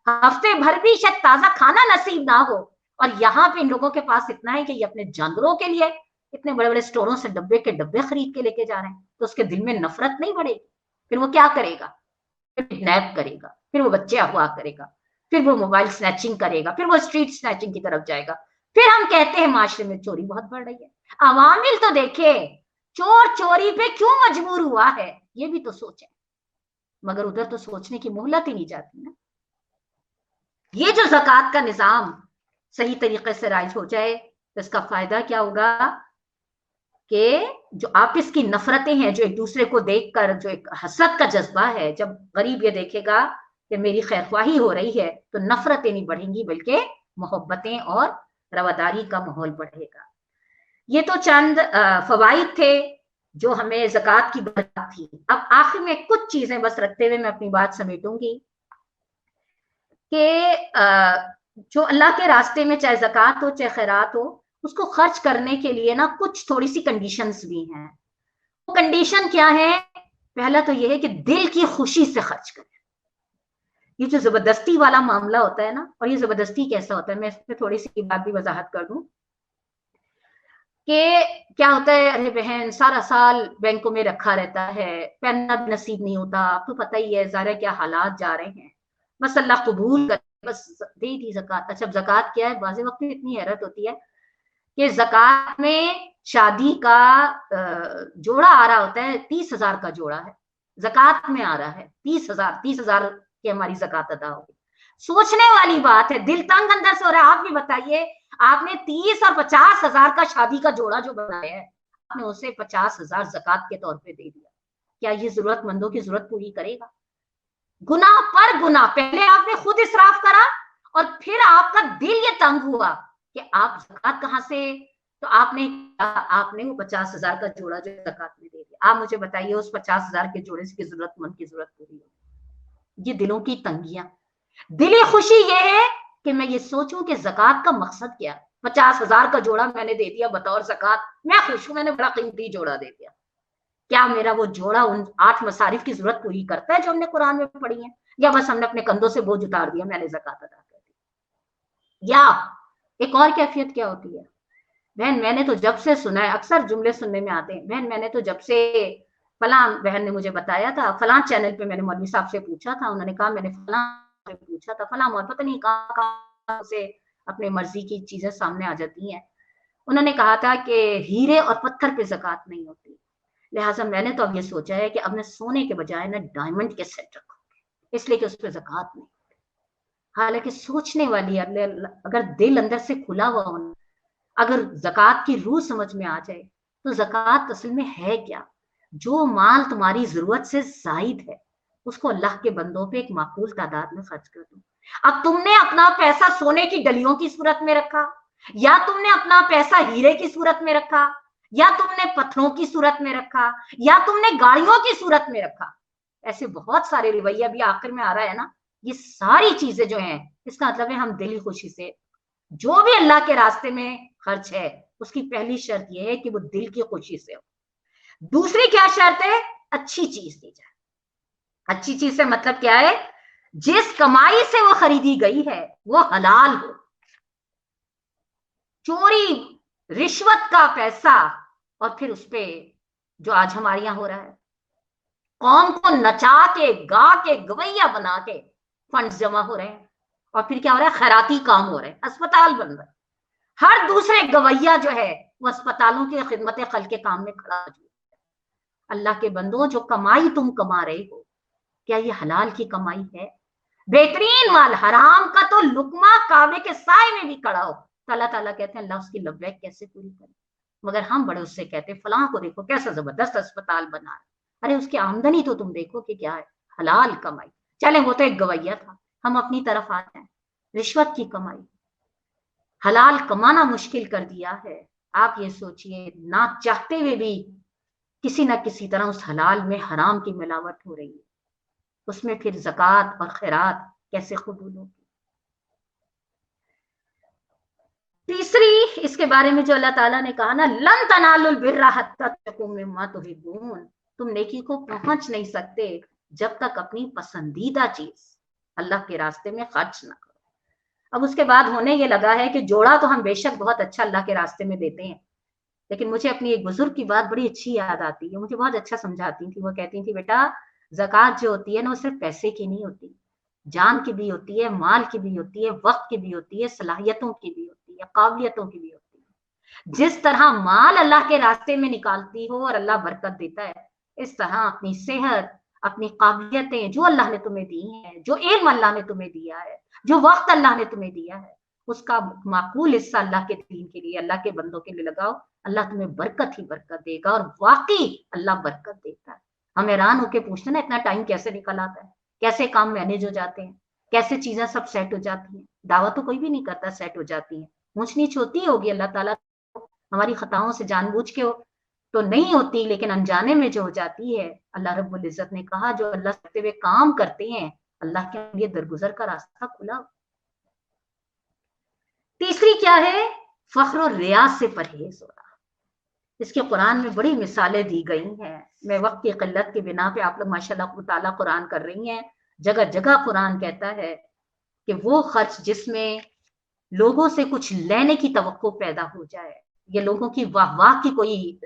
ہفتے بھر بھی شاید تازہ کھانا نصیب نہ ہو، اور یہاں پہ ان لوگوں کے پاس اتنا ہے کہ یہ اپنے جانوروں کے لیے اتنے بڑے بڑے سٹوروں سے ڈبے کے ڈبے خرید کے لے کے جا رہے ہیں، تو اس کے دل میں نفرت نہیں بڑھے گی؟ پھر وہ کیا کرے گا؟ پھر کڈنیپ کرے گا، پھر وہ بچے اغوا کرے گا، پھر وہ موبائل سنیچنگ کرے گا، پھر وہ اسٹریٹ سنیچنگ کی طرف جائے گا. پھر ہم کہتے ہیں معاشرے میں چوری بہت بڑھ رہی ہے. عوامل تو دیکھے چور چوری پہ کیوں مجبور ہوا ہے یہ بھی تو سوچیں، مگر ادھر تو سوچنے کی مہلت ہی نہیں جاتی نا. یہ جو زکوٰۃ کا نظام صحیح طریقے سے رائج ہو جائے تو اس کا فائدہ کیا ہوگا کہ جو آپس کی نفرتیں ہیں، جو ایک دوسرے کو دیکھ کر جو ایک حسد کا جذبہ ہے، جب غریب یہ دیکھے گا کہ میری خیر خواہی ہو رہی ہے تو نفرتیں نہیں بڑھیں گی بلکہ محبتیں اور رواداری کا ماحول بڑھے گا. یہ تو چند فوائد تھے جو ہمیں زکوٰۃ کی برکات تھی. اب آخر میں کچھ چیزیں بس رکھتے ہوئے میں اپنی بات سمیٹوں گی کہ جو اللہ کے راستے میں چاہے زکوٰۃ ہو چاہے خیرات ہو، اس کو خرچ کرنے کے لیے نا کچھ تھوڑی سی کنڈیشنز بھی ہیں. وہ کنڈیشن کیا ہے؟ پہلا تو یہ ہے کہ دل کی خوشی سے خرچ کریں. یہ جو زبردستی والا معاملہ ہوتا ہے نا، اور یہ زبردستی کیسا ہوتا ہے میں اس پہ تھوڑی سی بات بھی وضاحت کر دوں کہ کیا ہوتا ہے، ارے بہن سارا سال بینکوں میں رکھا رہتا ہے، پہننا بھی نصیب نہیں ہوتا، آپ کو پتہ ہی ہے ظاہر کیا حالات جا رہے ہیں، بس اللہ قبول کرے، بس دے دی زکوٰۃ. اچھا زکوٰۃ کیا ہے؟ بعض وقت اتنی حیرت ہوتی ہے کہ زکوٰۃ میں شادی کا جوڑا آ رہا ہوتا ہے، 30,000 کا جوڑا ہے زکوٰۃ میں آ رہا ہے، 30,000 کی ہماری زکوٰۃ ادا ہوگی. سوچنے والی بات ہے، دل تنگ اندر سے ہو رہا ہے. آپ بھی بتائیے، آپ نے 30 اور 50,000 کا شادی کا جوڑا جو بنایا ہے، آپ نے اسے 50,000 زکوٰۃ کے طور پہ دے دیا، کیا یہ ضرورت مندوں کی ضرورت پوری کرے گا؟ گناہ پر گناہ. پہلے آپ نے خود اسراف کرا اور پھر آپ کا دل یہ تنگ ہوا کہ آپ زکوٰۃ کہاں سے، تو آپ نے وہ 50,000 کا جوڑا جو زکوٰۃ میں دے دیا. آپ مجھے بتائیے اس 50,000 کے جوڑے سے ضرورت مند کی ضرورت پوری ہو؟ یہ دلوں کی تنگیاں. دلی خوشی یہ ہے کہ میں یہ سوچوں کہ زکوٰۃ کا مقصد کیا. 50,000 کا جوڑا میں نے دے دیا بطور زکوٰۃ، میں خوش ہوں، میں نے بڑا قیمتی جوڑا دے دیا. کیا میرا وہ جوڑا ان 8 مصارف کی ضرورت پوری کرتا ہے جو ہم نے قرآن میں پڑھی ہیں، یا بس ہم نے اپنے کندھوں سے بوجھ اتار دیا، میں نے زکوٰۃ ادا کر دی؟ یا ایک اور کیفیت کیا ہوتی ہے، بہن میں نے تو جب سے سنا ہے، اکثر جملے سننے میں آتے ہیں، بہن میں نے تو جب سے فلاں بہن نے مجھے بتایا تھا، فلاں چینل پہ میں نے مولوی صاحب سے پوچھا تھا، انہوں نے کہا میں نے فلاں سے پوچھا تھا، فلاں مول پتہ نہیں کہاں سے اپنے مرضی کی چیزیں سامنے آ جاتی ہیں. انہوں نے کہا تھا کہ ہیرے اور پتھر پہ زکوٰۃ نہیں ہوتی، لہٰذا میں نے تو اب یہ سوچا ہے کہ اب میں سونے کے بجائے نا ڈائمنڈ کے سیٹ رکھوں، اس لیے کہ اس پہ زکوٰۃ نہیں. حالانکہ سوچنے والی اگر دل اندر سے کھلا ہوا ہونا، اگر زکوٰۃ کی روح سمجھ میں آ جائے تو زکوٰۃ اصل میں ہے کیا؟ جو مال تمہاری ضرورت سے زائد ہے اس کو اللہ کے بندوں پہ ایک معقول تعداد میں خرچ کر دو. اب تم نے اپنا پیسہ سونے کی ڈلیوں کی صورت میں رکھا، یا تم نے اپنا پیسہ ہیرے کی صورت میں رکھا، یا تم نے پتھروں کی صورت میں رکھا، یا تم نے گاڑیوں کی صورت میں رکھا. ایسے بہت سارے رویہ بھی آخر میں آ رہا ہے نا یہ ساری چیزیں جو ہیں اس کا مطلب ہے ہم دلی خوشی سے جو بھی اللہ کے راستے میں خرچ ہے اس کی پہلی شرط یہ ہے کہ وہ دل کی خوشی سے ہو. دوسری کیا شرط ہے؟ اچھی چیز دی جائے. اچھی چیز سے مطلب کیا ہے؟ جس کمائی سے وہ خریدی گئی ہے وہ حلال ہو. چوری رشوت کا پیسہ اور پھر اس پہ جو آج ہمارے یہاں ہو رہا ہے قوم کو نچا کے گا کے گویا بنا کے فنڈز جمع ہو رہے ہیں اور پھر کیا ہو رہا ہے؟ خیراتی کام ہو رہے ہیں, اسپتال بن رہے ہیں. ہر دوسرے گویا جو ہے وہ اسپتالوں کی خدمت خلق کے کام میں کھڑا ہے. اللہ کے بندوں, جو کمائی تم کما رہے ہو کیا یہ حلال کی کمائی ہے؟ بہترین مال حرام کا تو لقمہ کعبے کے سائے میں بھی کھڑا ہو تو اللہ تعالیٰ کہتے ہیں اللہ اس کی لبیک کیسے پوری کرے. مگر ہم بڑے اس سے کہتے ہیں فلاں کو دیکھو کیسا زبردست اسپتال بنا ہے. ارے اس کی آمدنی تو تم دیکھو کہ کیا ہے, حلال کمائی. چلیں وہ تو ایک گویا تھا, ہم اپنی طرف آتے ہیں. رشوت کی کمائی, حلال کمانا مشکل کر دیا ہے. آپ یہ سوچئے نہ چاہتے ہوئے بھی کسی نہ کسی طرح اس حلال میں حرام کی ملاوٹ ہو رہی ہے. اس میں پھر زکوٰۃ اور خیرات کیسے قبول ہوگی؟ تیسری اس کے بارے میں جو اللہ تعالیٰ نے کہا نا, لن تنالوا البر حتی تنفقوا مما تحبون, تم نیکی کو پہنچ نہیں سکتے جب تک اپنی پسندیدہ چیز اللہ کے راستے میں خرچ نہ کرو. اب اس کے بعد ہونے یہ لگا ہے کہ جوڑا تو ہم بے شک بہت اچھا اللہ کے راستے میں دیتے ہیں, لیکن مجھے اپنی ایک بزرگ کی بات بڑی اچھی یاد آتی ہے, مجھے بہت اچھا سمجھاتی تھی. وہ کہتی تھی بیٹا زکوٰۃ جو ہوتی ہے نا وہ صرف پیسے کی نہیں ہوتی, جان کی بھی ہوتی ہے, مال کی بھی ہوتی ہے, وقت کی بھی ہوتی ہے, صلاحیتوں کی بھی ہوتی ہے, قابلیتوں کی بھی ہوتی ہے. جس طرح مال اللہ کے راستے میں نکالتی ہو اور اللہ برکت دیتا ہے, اس طرح اپنی صحت, اپنی قابلیتیں جو اللہ نے تمہیں دی ہیں, جو علم اللہ نے تمہیں دیا ہے, جو وقت اللہ نے تمہیں دیا ہے, اس کا معقول حصہ اللہ کے دین کے لیے, اللہ کے بندوں کے لیے لگاؤ. اللہ تمہیں برکت ہی برکت دے گا, اور واقعی اللہ برکت دیتا ہے. ہم حیران ہو کے پوچھتے ہیں نا اتنا ٹائم کیسے نکل آتا ہے, کیسے کام مینیج ہو جاتے ہیں, کیسے چیزیں سب سیٹ ہو جاتی ہیں. دعوت تو کوئی بھی نہیں کرتا سیٹ ہو جاتی ہیں, اونچ نیچ ہوتی ہوگی, اللہ تعالیٰ ہماری خطاؤں سے جان بوجھ کے تو نہیں ہوتی, لیکن انجانے میں جو ہو جاتی ہے. اللہ رب العزت نے کہا جو اللہ سے ہوئے کام کرتے ہیں اللہ کے لیے درگزر کا راستہ کھلا. تیسری کیا ہے؟ فخر و ریاض سے پرہیز ہو رہا. اس کے قرآن میں بڑی مثالیں دی گئی ہیں. میں وقت کی قلت کی بنا پہ, آپ لوگ ماشاءاللہ تعالیٰ قرآن کر رہی ہیں, جگہ جگہ قرآن کہتا ہے کہ وہ خرچ جس میں لوگوں سے کچھ لینے کی توقع پیدا ہو جائے, یا لوگوں کی واہ واہ کی کوئی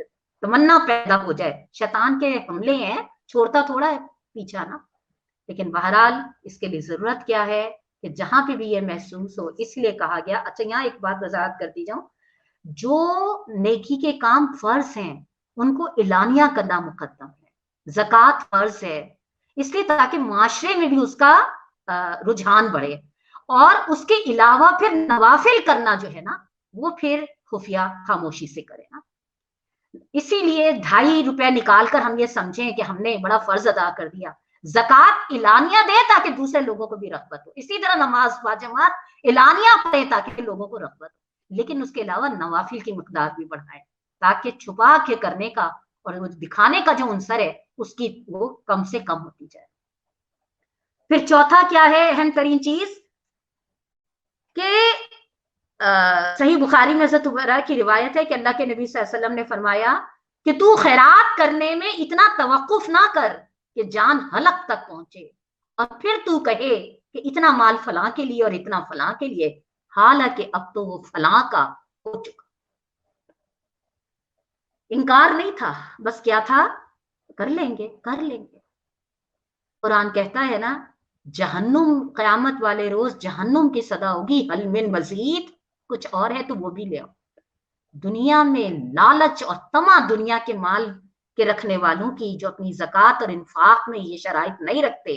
تمنا پیدا ہو جائے. شیطان کے حملے ہیں, چھوڑتا تھوڑا ہے پیچھا نا, لیکن بہرحال اس کے لیے ضرورت کیا ہے کہ جہاں پہ بھی یہ محسوس ہو, اس لیے کہا گیا. اچھا یہاں ایک بات وضاحت کر دی جاؤں, جو نیکی کے کام فرض ہیں ان کو اعلانیہ کرنا مقدم ہے. زکوٰۃ فرض ہے اس لیے تاکہ معاشرے میں بھی اس کا رجحان بڑھے, اور اس کے علاوہ پھر نوافل کرنا جو ہے نا وہ پھر خفیہ خاموشی سے کرے نا. اسی لیے 2.5 روپے نکال کر ہم یہ سمجھیں کہ ہم نے بڑا فرض ادا کر دیا. زکوٰۃ اعلانیہ دے تاکہ دوسرے لوگوں کو بھی رغبت ہو. اسی طرح نماز باجماعت اعلانیہ پڑھے تاکہ لوگوں کو رغبت ہو, لیکن اس کے علاوہ نوافل کی مقدار بھی بڑھائے تاکہ چھپا کے کرنے کا اور وہ دکھانے کا جو عنصر ہے اس کی وہ کم سے کم ہوتی جائے. پھر چوتھا کیا ہے اہم ترین چیز کہ صحیح بخاری میں حضرت عمر کی روایت ہے کہ اللہ کے نبی صلی اللہ علیہ وسلم نے فرمایا کہ تو خیرات کرنے میں اتنا توقف نہ کر کہ جان حلق تک پہنچے, اور پھر تو کہے کہ اتنا مال فلاں کے لیے اور اتنا فلاں کے لیے, حالانکہ اب تو وہ فلاں کا ہو چکا. انکار نہیں تھا, بس کیا تھا, کر لیں گے کر لیں گے. قرآن کہتا ہے نا جہنم قیامت والے روز جہنم کی صدا ہوگی, حل من مزید, کچھ اور ہے تو وہ بھی لے آؤ. دنیا میں لالچ اور طمع دنیا کے مال کے رکھنے والوں کی, جو اپنی زکوٰۃ اور انفاق میں یہ شرائط نہیں رکھتے,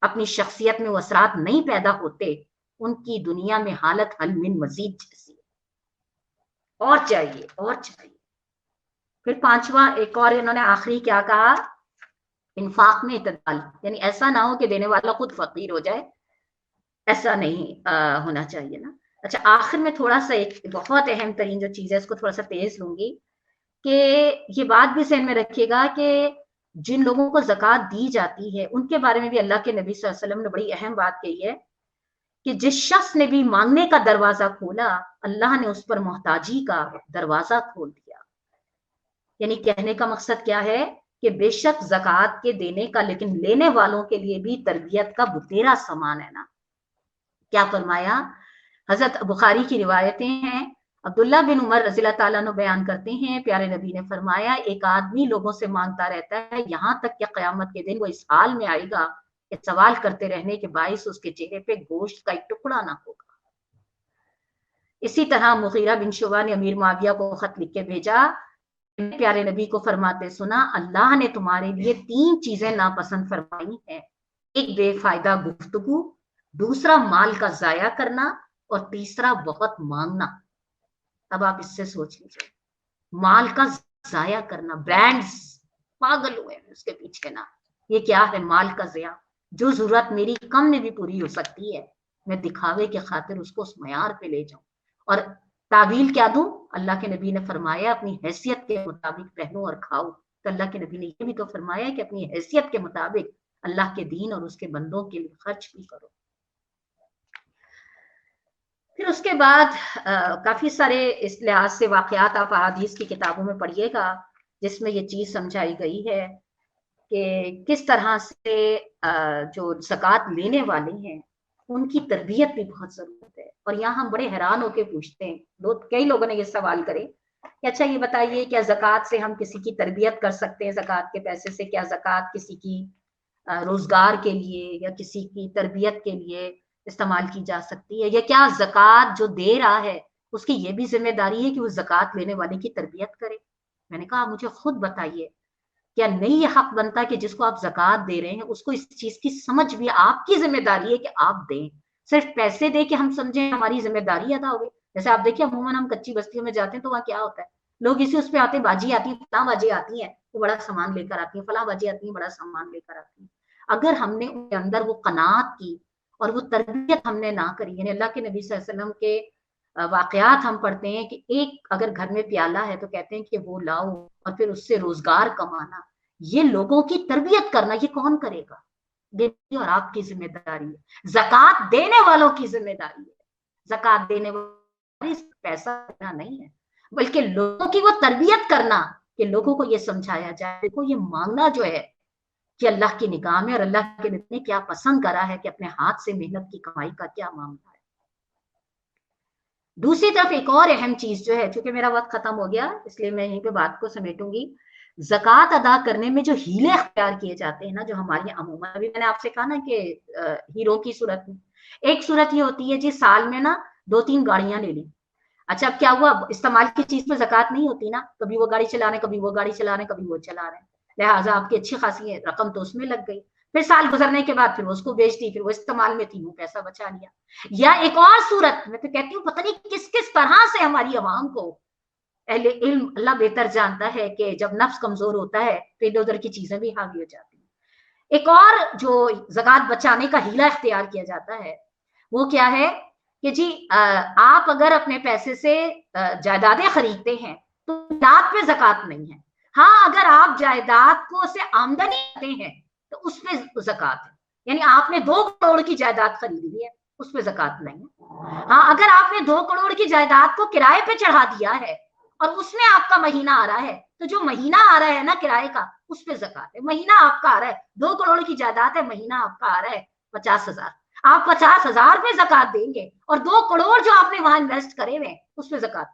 اپنی شخصیت میں وہ اثرات نہیں پیدا ہوتے, ان کی دنیا میں حالت حل من مزید جیسی ہے, اور چاہیے اور چاہیے. پھر پانچواں ایک اور انہوں نے آخری کیا کہا, انفاق میں اعتدال, یعنی ایسا نہ ہو کہ دینے والا خود فقیر ہو جائے, ایسا نہیں ہونا چاہیے نا. اچھا آخر میں تھوڑا سا ایک بہت اہم ترین جو چیز ہے اس کو تھوڑا سا تیز لوں گی کہ یہ بات بھی ذہن میں رکھیے گا کہ جن لوگوں کو زکوٰۃ دی جاتی ہے ان کے بارے میں بھی اللہ کے نبی صلی اللہ علیہ وسلم نے بڑی اہم بات کہی ہے کہ جس شخص نے بھی مانگنے کا دروازہ کھولا اللہ نے اس پر محتاجی کا دروازہ کھول دیا. یعنی کہنے کا مقصد کیا ہے کہ بے شک زکوٰۃ کے دینے کا لیکن لینے والوں کے لیے بھی تربیت کا بتیرا سامان ہے نا. کیا فرمایا؟ حضرت بخاری کی روایتیں ہیں، عبداللہ بن عمر رضی اللہ تعالیٰ عنہ بیان کرتے ہیں پیارے نبی نے فرمایا ایک آدمی لوگوں سے مانگتا رہتا ہے یہاں تک کہ قیامت کے دن وہ اس حال میں آئے گا کہ سوال کرتے رہنے کے باعث اس کے چہرے پہ گوشت کا ایک ٹکڑا نہ ہوگا. اسی طرح مغیرہ بن شعبہ نے امیر معاویہ کو خط لکھ کے بھیجا، پیارے نبی کو فرماتے سنا اللہ نے تمہارے لیے 3 چیزیں ناپسند فرمائی ہیں، ایک بے فائدہ گفتگو، دوسرا مال کا ضائع کرنا، اور تیسرا بہت مانگنا. اب آپ اس سے سوچ لیجیے، مال کا ضائع کرنا، برانڈز پاگل ہوئے ہیں اس کے پیچھے نا. یہ کیا ہے؟ مال کا ضیاع. جو ضرورت میری کم میں بھی پوری ہو سکتی ہے میں دکھاوے کے خاطر اس کو اس معیار پہ لے جاؤں. اور تعویل کیا دوں؟ اللہ کے نبی نے فرمایا اپنی حیثیت کے مطابق پہنو اور کھاؤ. تو اللہ کے نبی نے یہ بھی تو فرمایا کہ اپنی حیثیت کے مطابق اللہ کے دین اور اس کے بندوں کے لیے خرچ بھی کرو. پھر اس کے بعد کافی سارے اس لحاظ سے واقعات آپ احادیث کی کتابوں میں پڑھیے گا جس میں یہ چیز سمجھائی گئی ہے کہ کس طرح سے جو زکوٰۃ لینے والے ہیں ان کی تربیت بھی بہت ضرورت ہے. اور یہاں ہم بڑے حیران ہو کے پوچھتے ہیں، کئی لوگوں نے یہ سوال کرے کہ اچھا یہ بتائیے کیا زکوٰۃ سے ہم کسی کی تربیت کر سکتے ہیں؟ زکوٰۃ کے پیسے سے کیا زکوٰۃ کسی کی روزگار کے لیے یا کسی کی تربیت کے لیے استعمال کی جا سکتی ہے؟ یا کیا زکوٰۃ جو دے رہا ہے اس کی یہ بھی ذمہ داری ہے کہ وہ زکوٰۃ لینے والے کی تربیت کرے؟ میں نے کہا مجھے خود بتائیے، کیا نہیں یہ حق بنتا کہ جس کو آپ زکوٰۃ دے رہے ہیں اس کو اس چیز کی سمجھ بھی آپ کی ذمہ داری ہے کہ آپ دیں؟ صرف پیسے دے کے ہم سمجھیں ہماری ذمہ داری ادا ہوگی. جیسے آپ دیکھیں عموماً ہم کچی بستیوں میں جاتے ہیں تو وہاں کیا ہوتا ہے، لوگ اسی اس پہ آتے ہیں، باجی آتی ہیں، فلاں باجی آتی ہیں وہ بڑا سامان لے کر آتی ہیں، فلاں باجی آتی ہیں بڑا سامان لے کر آتی ہیں. اگر ہم نے ان کے اندر وہ قناعت کی اور وہ تربیت ہم نے نہ کری، یعنی اللہ کے نبی صلی اللہ علیہ وسلم کے واقعات ہم پڑھتے ہیں کہ ایک اگر گھر میں پیالہ ہے تو کہتے ہیں کہ وہ لاؤ اور پھر اس سے روزگار کمانا، یہ لوگوں کی تربیت کرنا یہ کون کرے گا؟ یہ اور آپ کی ذمہ داری ہے، زکوٰۃ دینے والوں کی ذمہ داری ہے. زکوٰۃ دینے والی پیسہ دینا نہیں ہے بلکہ لوگوں کی وہ تربیت کرنا کہ لوگوں کو یہ سمجھایا جائے دیکھو یہ مانگنا جو ہے کہ اللہ کی نگاہ میں اور اللہ کے نبی نے کیا پسند کرا ہے کہ اپنے ہاتھ سے محنت کی کمائی کا کیا معاملہ ہے. دوسری طرف ایک اور اہم چیز جو ہے، چونکہ میرا وقت ختم ہو گیا اس لیے میں یہیں پہ بات کو سمیٹوں گی، زکوٰۃ ادا کرنے میں جو ہیلے اختیار کیے جاتے ہیں نا، جو ہمارے عموماً ابھی میں نے آپ سے کہا نا کہ ہیرو کی صورت میں ایک صورت یہ ہوتی ہے جی سال میں نا 2-3 گاڑیاں لے لی. اچھا اب کیا ہوا، استعمال کی چیز پہ زکوٰۃ نہیں ہوتی نا، کبھی وہ گاڑی چلا رہے ہیں کبھی وہ گاڑی چلا رہے ہیں کبھی وہ چلا رہے ہیں، لہٰذا آپ کی اچھی خاصی رقم تو اس میں لگ گئی. پھر سال گزرنے کے بعد پھر اس کو بیچ دی، پھر وہ استعمال میں تھی وہ پیسہ بچا لیا. یا ایک اور صورت میں تو کہتی ہوں پتہ نہیں کس کس طرح سے ہماری عوام کو اہل علم اللہ بہتر جانتا ہے کہ جب نفس کمزور ہوتا ہے تو ادھر ادھر کی چیزیں بھی حاوی ہو جاتی ہیں. ایک اور جو زکوٰۃ بچانے کا ہیلا اختیار کیا جاتا ہے وہ کیا ہے کہ جی آپ اگر اپنے پیسے سے جائیدادیں خریدتے ہیں تو جائیداد پہ زکوٰۃ نہیں ہے. ہاں اگر آپ جائیداد کو سے آمدنی کرتے ہیں تو اس پہ زکوٰۃ ہے، یعنی آپ نے 2 کروڑ کی جائیداد خریدی ہے اس پہ زکوٰۃ نہیں ہے. ہاں اگر آپ نے 2 کروڑ کی جائیداد کو کرائے پہ چڑھا دیا ہے اور اس میں آپ کا مہینہ آ رہا ہے تو جو مہینہ آ رہا ہے نا کرائے کا اس پہ زکوٰۃ ہے. مہینہ آپ کا آ رہا ہے 2 کروڑ کی جائیداد ہے، مہینہ آپ کا آ رہا ہے 50,000، آپ 50,000 پہ زکوٰۃ دیں گے اور 2 کروڑ جو آپ نے وہاں انویسٹ کرے ہوئے اس پہ زکوٰۃ.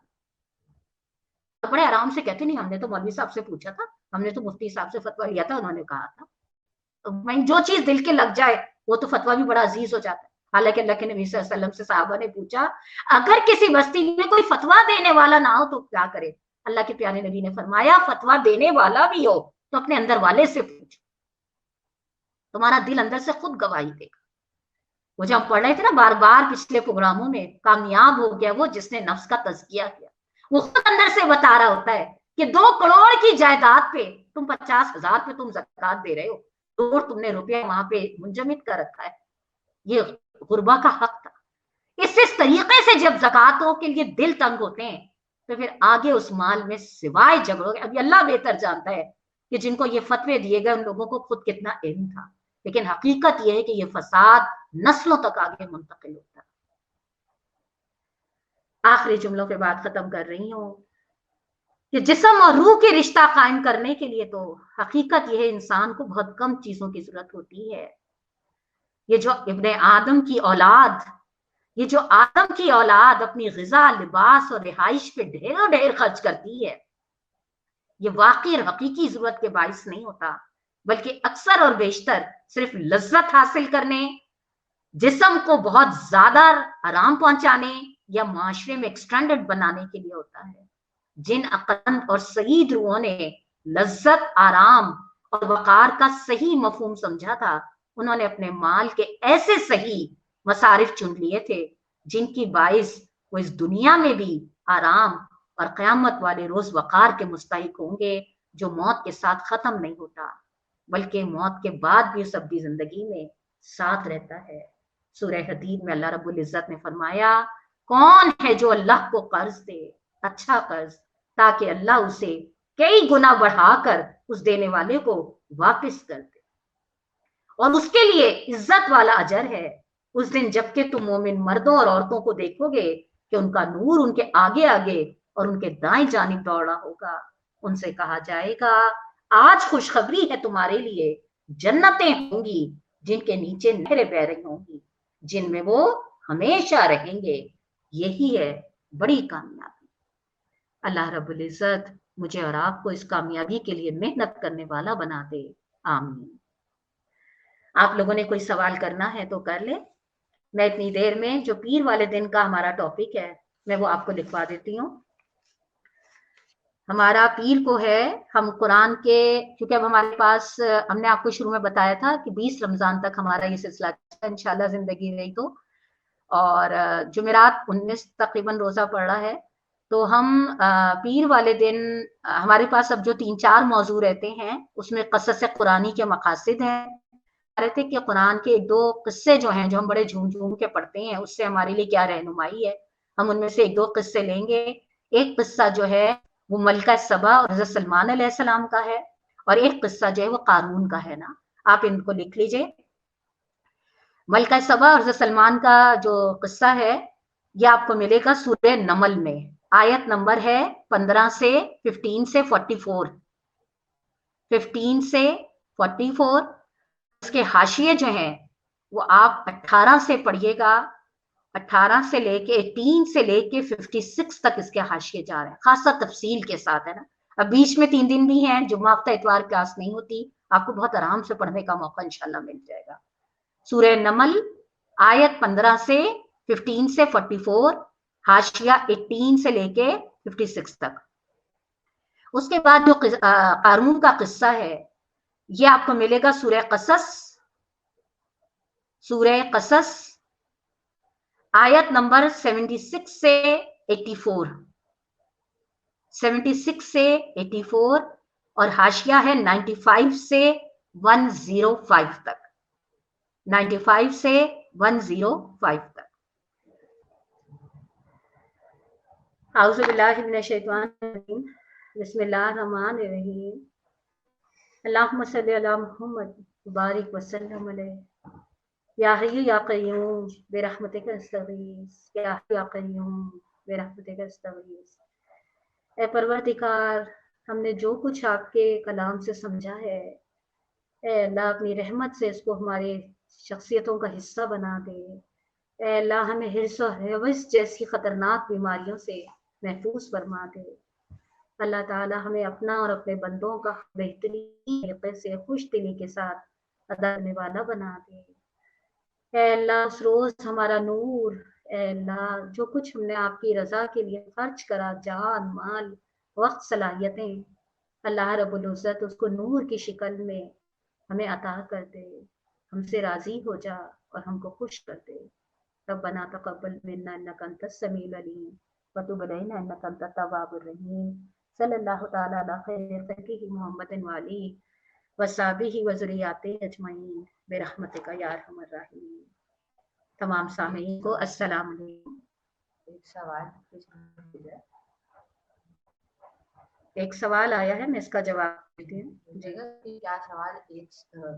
بڑے آرام سے کہتے نہیں ہم نے تو مولوی صاحب سے پوچھا تھا، ہم نے تو مفتی صاحب سے فتویٰ لیا تھا، انہوں نے کہا تھا. جو چیز دل کے لگ جائے وہ تو فتویٰ بھی بڑا عزیز ہو جاتا ہے. حالانکہ اللہ کے نبی صلی اللہ علیہ وسلم سے صحابہ نے پوچھا اگر کسی بستی میں کوئی فتویٰ دینے والا نہ ہو تو کیا کرے؟ اللہ کے پیارے نبی نے فرمایا فتویٰ دینے والا بھی ہو تو اپنے اندر والے سے پوچھو، تمہارا دل اندر سے خود گواہی دے گا. وہ جو ہم پڑھ رہے تھے نا بار بار پچھلے پروگراموں میں، کامیاب ہو گیا وہ جس نے نفس کا تزکیہ کیا. وہ خود اندر سے بتا رہا ہوتا ہے کہ 2 کروڑ کی جائیداد پہ تم 50,000 پہ تم زکوٰۃ دے رہے ہو، کروڑ تم نے روپیہ وہاں پہ منجمد کر رکھا ہے. یہ غربا کا حق تھا. اس طریقے سے جب زکوٰتوں کے لیے دل تنگ ہوتے ہیں تو پھر آگے اس مال میں سوائے جھگڑوں کے، ابھی اللہ بہتر جانتا ہے کہ جن کو یہ فتوے دیے گئے ان لوگوں کو خود کتنا علم تھا، لیکن حقیقت یہ ہے کہ یہ فساد نسلوں تک آگے منتقل ہوتا ہے۔ آخری جملوں کے بعد ختم کر رہی ہوں کہ جسم اور روح کے رشتہ قائم کرنے کے لیے تو حقیقت یہ ہے انسان کو بہت کم چیزوں کی ضرورت ہوتی ہے۔ یہ جو ابن آدم کی اولاد، یہ جو آدم کی اولاد اپنی غذا، لباس اور رہائش پہ ڈھیر ڈھیر خرچ کرتی ہے، یہ واقعی اور حقیقی ضرورت کے باعث نہیں ہوتا، بلکہ اکثر اور بیشتر صرف لذت حاصل کرنے، جسم کو بہت زیادہ آرام پہنچانے یا معاشرے میں ایکسٹینڈڈ بنانے کے لیے ہوتا ہے۔ جن عقلمند اور سعید روحوں نے لذت، آرام اور وقار کا صحیح مفہوم سمجھا تھا، انہوں نے اپنے مال کے ایسے صحیح مصارف چن لیے تھے جن کی باعث وہ اس دنیا میں بھی آرام اور قیامت والے روز وقار کے مستحق ہوں گے، جو موت کے ساتھ ختم نہیں ہوتا بلکہ موت کے بعد بھی اس ابدی زندگی میں ساتھ رہتا ہے۔ سورہ حدید میں اللہ رب العزت نے فرمایا، کون ہے جو اللہ کو قرض دے، اچھا قرض، تاکہ اللہ اسے کئی گنا بڑھا کر اس دینے والے کو واپس کر دے، اور اس کے لیے عزت والا اجر ہے۔ اس دن جبکہ تم مومن مردوں اور عورتوں کو دیکھو گے کہ ان کا نور ان کے آگے آگے اور ان کے دائیں جانب دوڑا ہوگا، ان سے کہا جائے گا، آج خوشخبری ہے تمہارے لیے، جنتیں ہوں گی جن کے نیچے نہریں بہ رہی ہوں گی، جن میں وہ ہمیشہ رہیں گے۔ یہی ہے بڑی کامیابی۔ اللہ رب العزت مجھے اور آپ کو اس کامیابی کے لیے محنت کرنے والا بنا دے، آمین۔ آپ لوگوں نے کوئی سوال کرنا ہے تو کر لیں۔ میں اتنی دیر میں جو پیر والے دن کا ہمارا ٹاپک ہے میں وہ آپ کو لکھوا دیتی ہوں۔ ہمارا پیر کو ہے، ہم قرآن کے، کیونکہ اب ہمارے پاس، ہم نے آپ کو شروع میں بتایا تھا کہ 20 رمضان تک ہمارا یہ سلسلہ انشاءاللہ زندگی رہی تو، اور جمعرات 19 تقریباً روزہ پڑ رہا ہے، تو ہم پیر والے دن ہمارے پاس اب جو 3-4 موضوع رہتے ہیں اس میں قصص قرآنی کے مقاصد ہیں۔ رہے تھے کہ قرآن کے 1-2 قصے جو ہیں جو ہم بڑے جھوم جھوم کے پڑھتے ہیں اس سے ہمارے لیے کیا رہنمائی ہے، ہم ان میں سے 1-2 قصے لیں گے۔ ایک قصہ جو ہے وہ ملکہ سبا اور حضرت سلمان علیہ السلام کا ہے، اور ایک قصہ جو ہے وہ قارون کا ہے نا، آپ ان کو لکھ لیجئے۔ ملکہ سبا اور حضرت سلمان کا جو قصہ ہے یہ آپ کو ملے گا سورہ نمل میں، آیت نمبر ہے 15 سے 44 سے 44۔ اس کے حاشیے جو ہیں وہ آپ 18 سے پڑھیے گا، 18 سے لے کے 18 سے لے کے 56 تک اس کے حاشیے جا رہے ہیں، خاصا تفصیل کے ساتھ ہے نا۔ اب بیچ میں 3 دن بھی ہیں، جمعہ ہفتہ اتوار کلاس نہیں ہوتی، آپ کو بہت آرام سے پڑھنے کا موقع انشاءاللہ مل جائے گا۔ سورہ نمل آیت 15 سے 15 سے 44، حاشیہ 18 سے لے کے 56 تک۔ اس کے بعد جو قارون کا قصہ ہے یہ آپ کو ملے گا سورہ قصص آیت نمبر 76 سے 84، 76 سے 84، اور حاشیہ ہے 95 سے 105 تک، 95 سے 105 تک۔ اعوذ باللہ من الشیطان الرجیم، بسم اللہ الرحمن الرحیم، اللہم صلی علی محمد بارک وسلم علیہ، یا حی یا قیوم برحمتک استغیث، یا حی یا قیوم برحمتک استغیث۔ اے پروردگار، ہم نے جو کچھ آپ کے کلام سے سمجھا ہے، اے اللہ اپنی رحمت سے اس کو ہمارے شخصیتوں کا حصہ بنا دے۔ اے اللہ ہمیں حرص و حوث جیسی خطرناک بیماریوں سے محفوظ فرما دے۔ اللہ تعالی ہمیں اپنا اور اپنے بندوں کا بہترین طریقے سے خوش دلی کے ساتھ ادا کرنے والا بنا دے۔ اے اللہ اس روز ہمارا نور، اے اللہ جو کچھ ہم نے آپ کی رضا کے لیے خرچ کرا، جان، مال، وقت، صلاحیتیں، اللہ رب العزت اس کو نور کی شکل میں ہمیں عطا کر دے، ہم سے راضی ہو جا اور ہم کو خوش کر دے۔ ربنا تقبل منا انک انت السمیع العلیم وتب علینا انک انت التواب الرحیم۔ صلی اللہ تعالی علی خیر خلقہ محمد وآلہ وصحبہ وذریاتہ اجمعین برحمتک یا ارحم الراحمین۔ تمام سامعین کو السلام علیکم۔ ایک سوال ایک سوال آیا ہے، میں اس کا جواب دیتی ہوں. جگہ کہ کیا سوال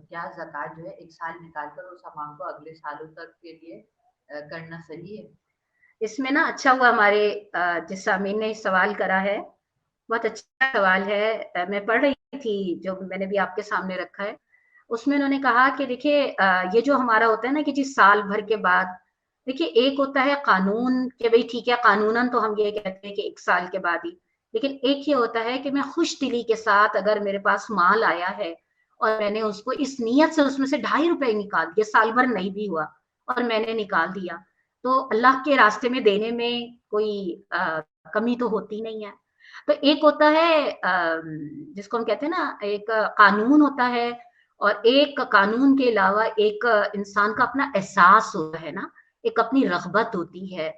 کیا زکوٰۃ جو ہے ایک سال نکال کر اس اماؤنٹ کو اگلے سالوں تک کے لیے کرنا صحیح ہے؟ اس میں نا اچھا ہوا ہمارے جس سامعین نے سوال کرا ہے، بہت اچھا سوال ہے. میں پڑھ رہی تھی جو میں نے بھی آپ کے سامنے رکھا ہے، اس میں انہوں نے کہا کہ دیکھیے یہ جو ہمارا ہوتا ہے نا کہ جی سال بھر کے بعد، دیکھیے ایک ہوتا ہے قانون کہ بھئی ٹھیک ہے قانوناً تو ہم یہ کہتے ہیں کہ ایک سال کے بعد ہی، لیکن ایک یہ ہوتا ہے کہ میں خوش دلی کے ساتھ اگر میرے پاس مال آیا ہے اور میں نے اس کو اس نیت سے اس میں سے 2.5 روپے نکال دیے، سال بھر نہیں بھی ہوا اور میں نے نکال دیا، تو اللہ کے راستے میں دینے میں کوئی کمی تو ہوتی نہیں ہے. تو ایک ہوتا ہے جس کو ہم کہتے ہیں نا ایک قانون ہوتا ہے، اور ایک قانون کے علاوہ ایک انسان کا اپنا احساس ہوتا ہے نا، ایک اپنی رغبت ہوتی ہے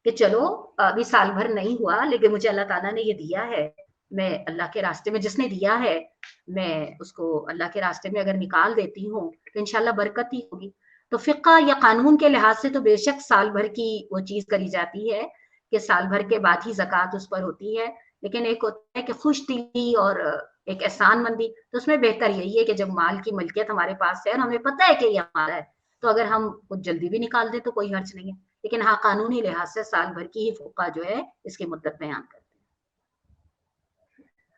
کہ چلو ابھی سال بھر نہیں ہوا لیکن مجھے اللہ تعالیٰ نے یہ دیا ہے، میں اللہ کے راستے میں جس نے دیا ہے میں اس کو اللہ کے راستے میں اگر نکال دیتی ہوں تو انشاءاللہ برکت ہی ہوگی. تو فقہ یا قانون کے لحاظ سے تو بے شک سال بھر کی وہ چیز کری جاتی ہے کہ سال بھر کے بعد ہی زکوٰۃ اس پر ہوتی ہے، لیکن ایک ہوتا ہے کہ خوش دلی اور ایک احسان مندی، تو اس میں بہتر یہی ہے کہ جب مال کی ملکیت ہمارے پاس ہے اور ہمیں پتہ ہے کہ یہ ہمارا ہے تو اگر ہم کچھ جلدی بھی نکال دیں تو کوئی حرج نہیں ہے، لیکن ہاں قانونی لحاظ سے سال بھر کی ہی فقہ جو ہے اس کی مدت بیان کرتے ہیں.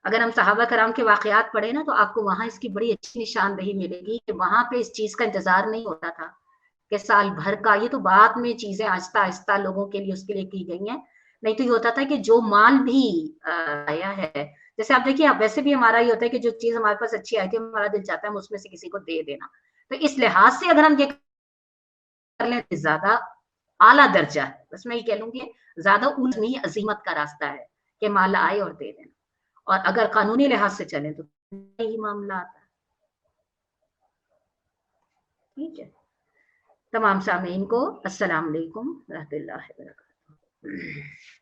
اگر ہم صحابہ کرام کے واقعات پڑھیں نا تو آپ کو وہاں اس کی بڑی اچھی نشاندہی ملے گی کہ وہاں پہ اس چیز کا انتظار نہیں ہوتا تھا کہ سال بھر کا، یہ تو بعد میں چیزیں آہستہ آہستہ لوگوں کے لیے اس کے لیے کی گئی ہیں، نہیں تو یہ ہوتا تھا کہ جو مال بھی آیا ہے، جیسے آپ دیکھیے اب ویسے بھی ہمارا یہ ہوتا ہے کہ جو چیز ہمارے پاس اچھی آئی تھی ہمارا دل چاہتا ہے ہم اس میں سے کسی کو دے دینا، تو اس لحاظ سے اگر ہم یہ کر لیں تو زیادہ اعلیٰ درجہ ہے، بس میں یہ کہہ لوں گی زیادہ علمی عظیمت کا راستہ ہے کہ مال آئے اور دے دینا، اور اگر قانونی لحاظ سے چلیں تو یہی معاملہ آتا ہے. ٹھیک ہے، تمام سامعین کو السلام علیکم ورحمۃ اللہ وبرکاتہ.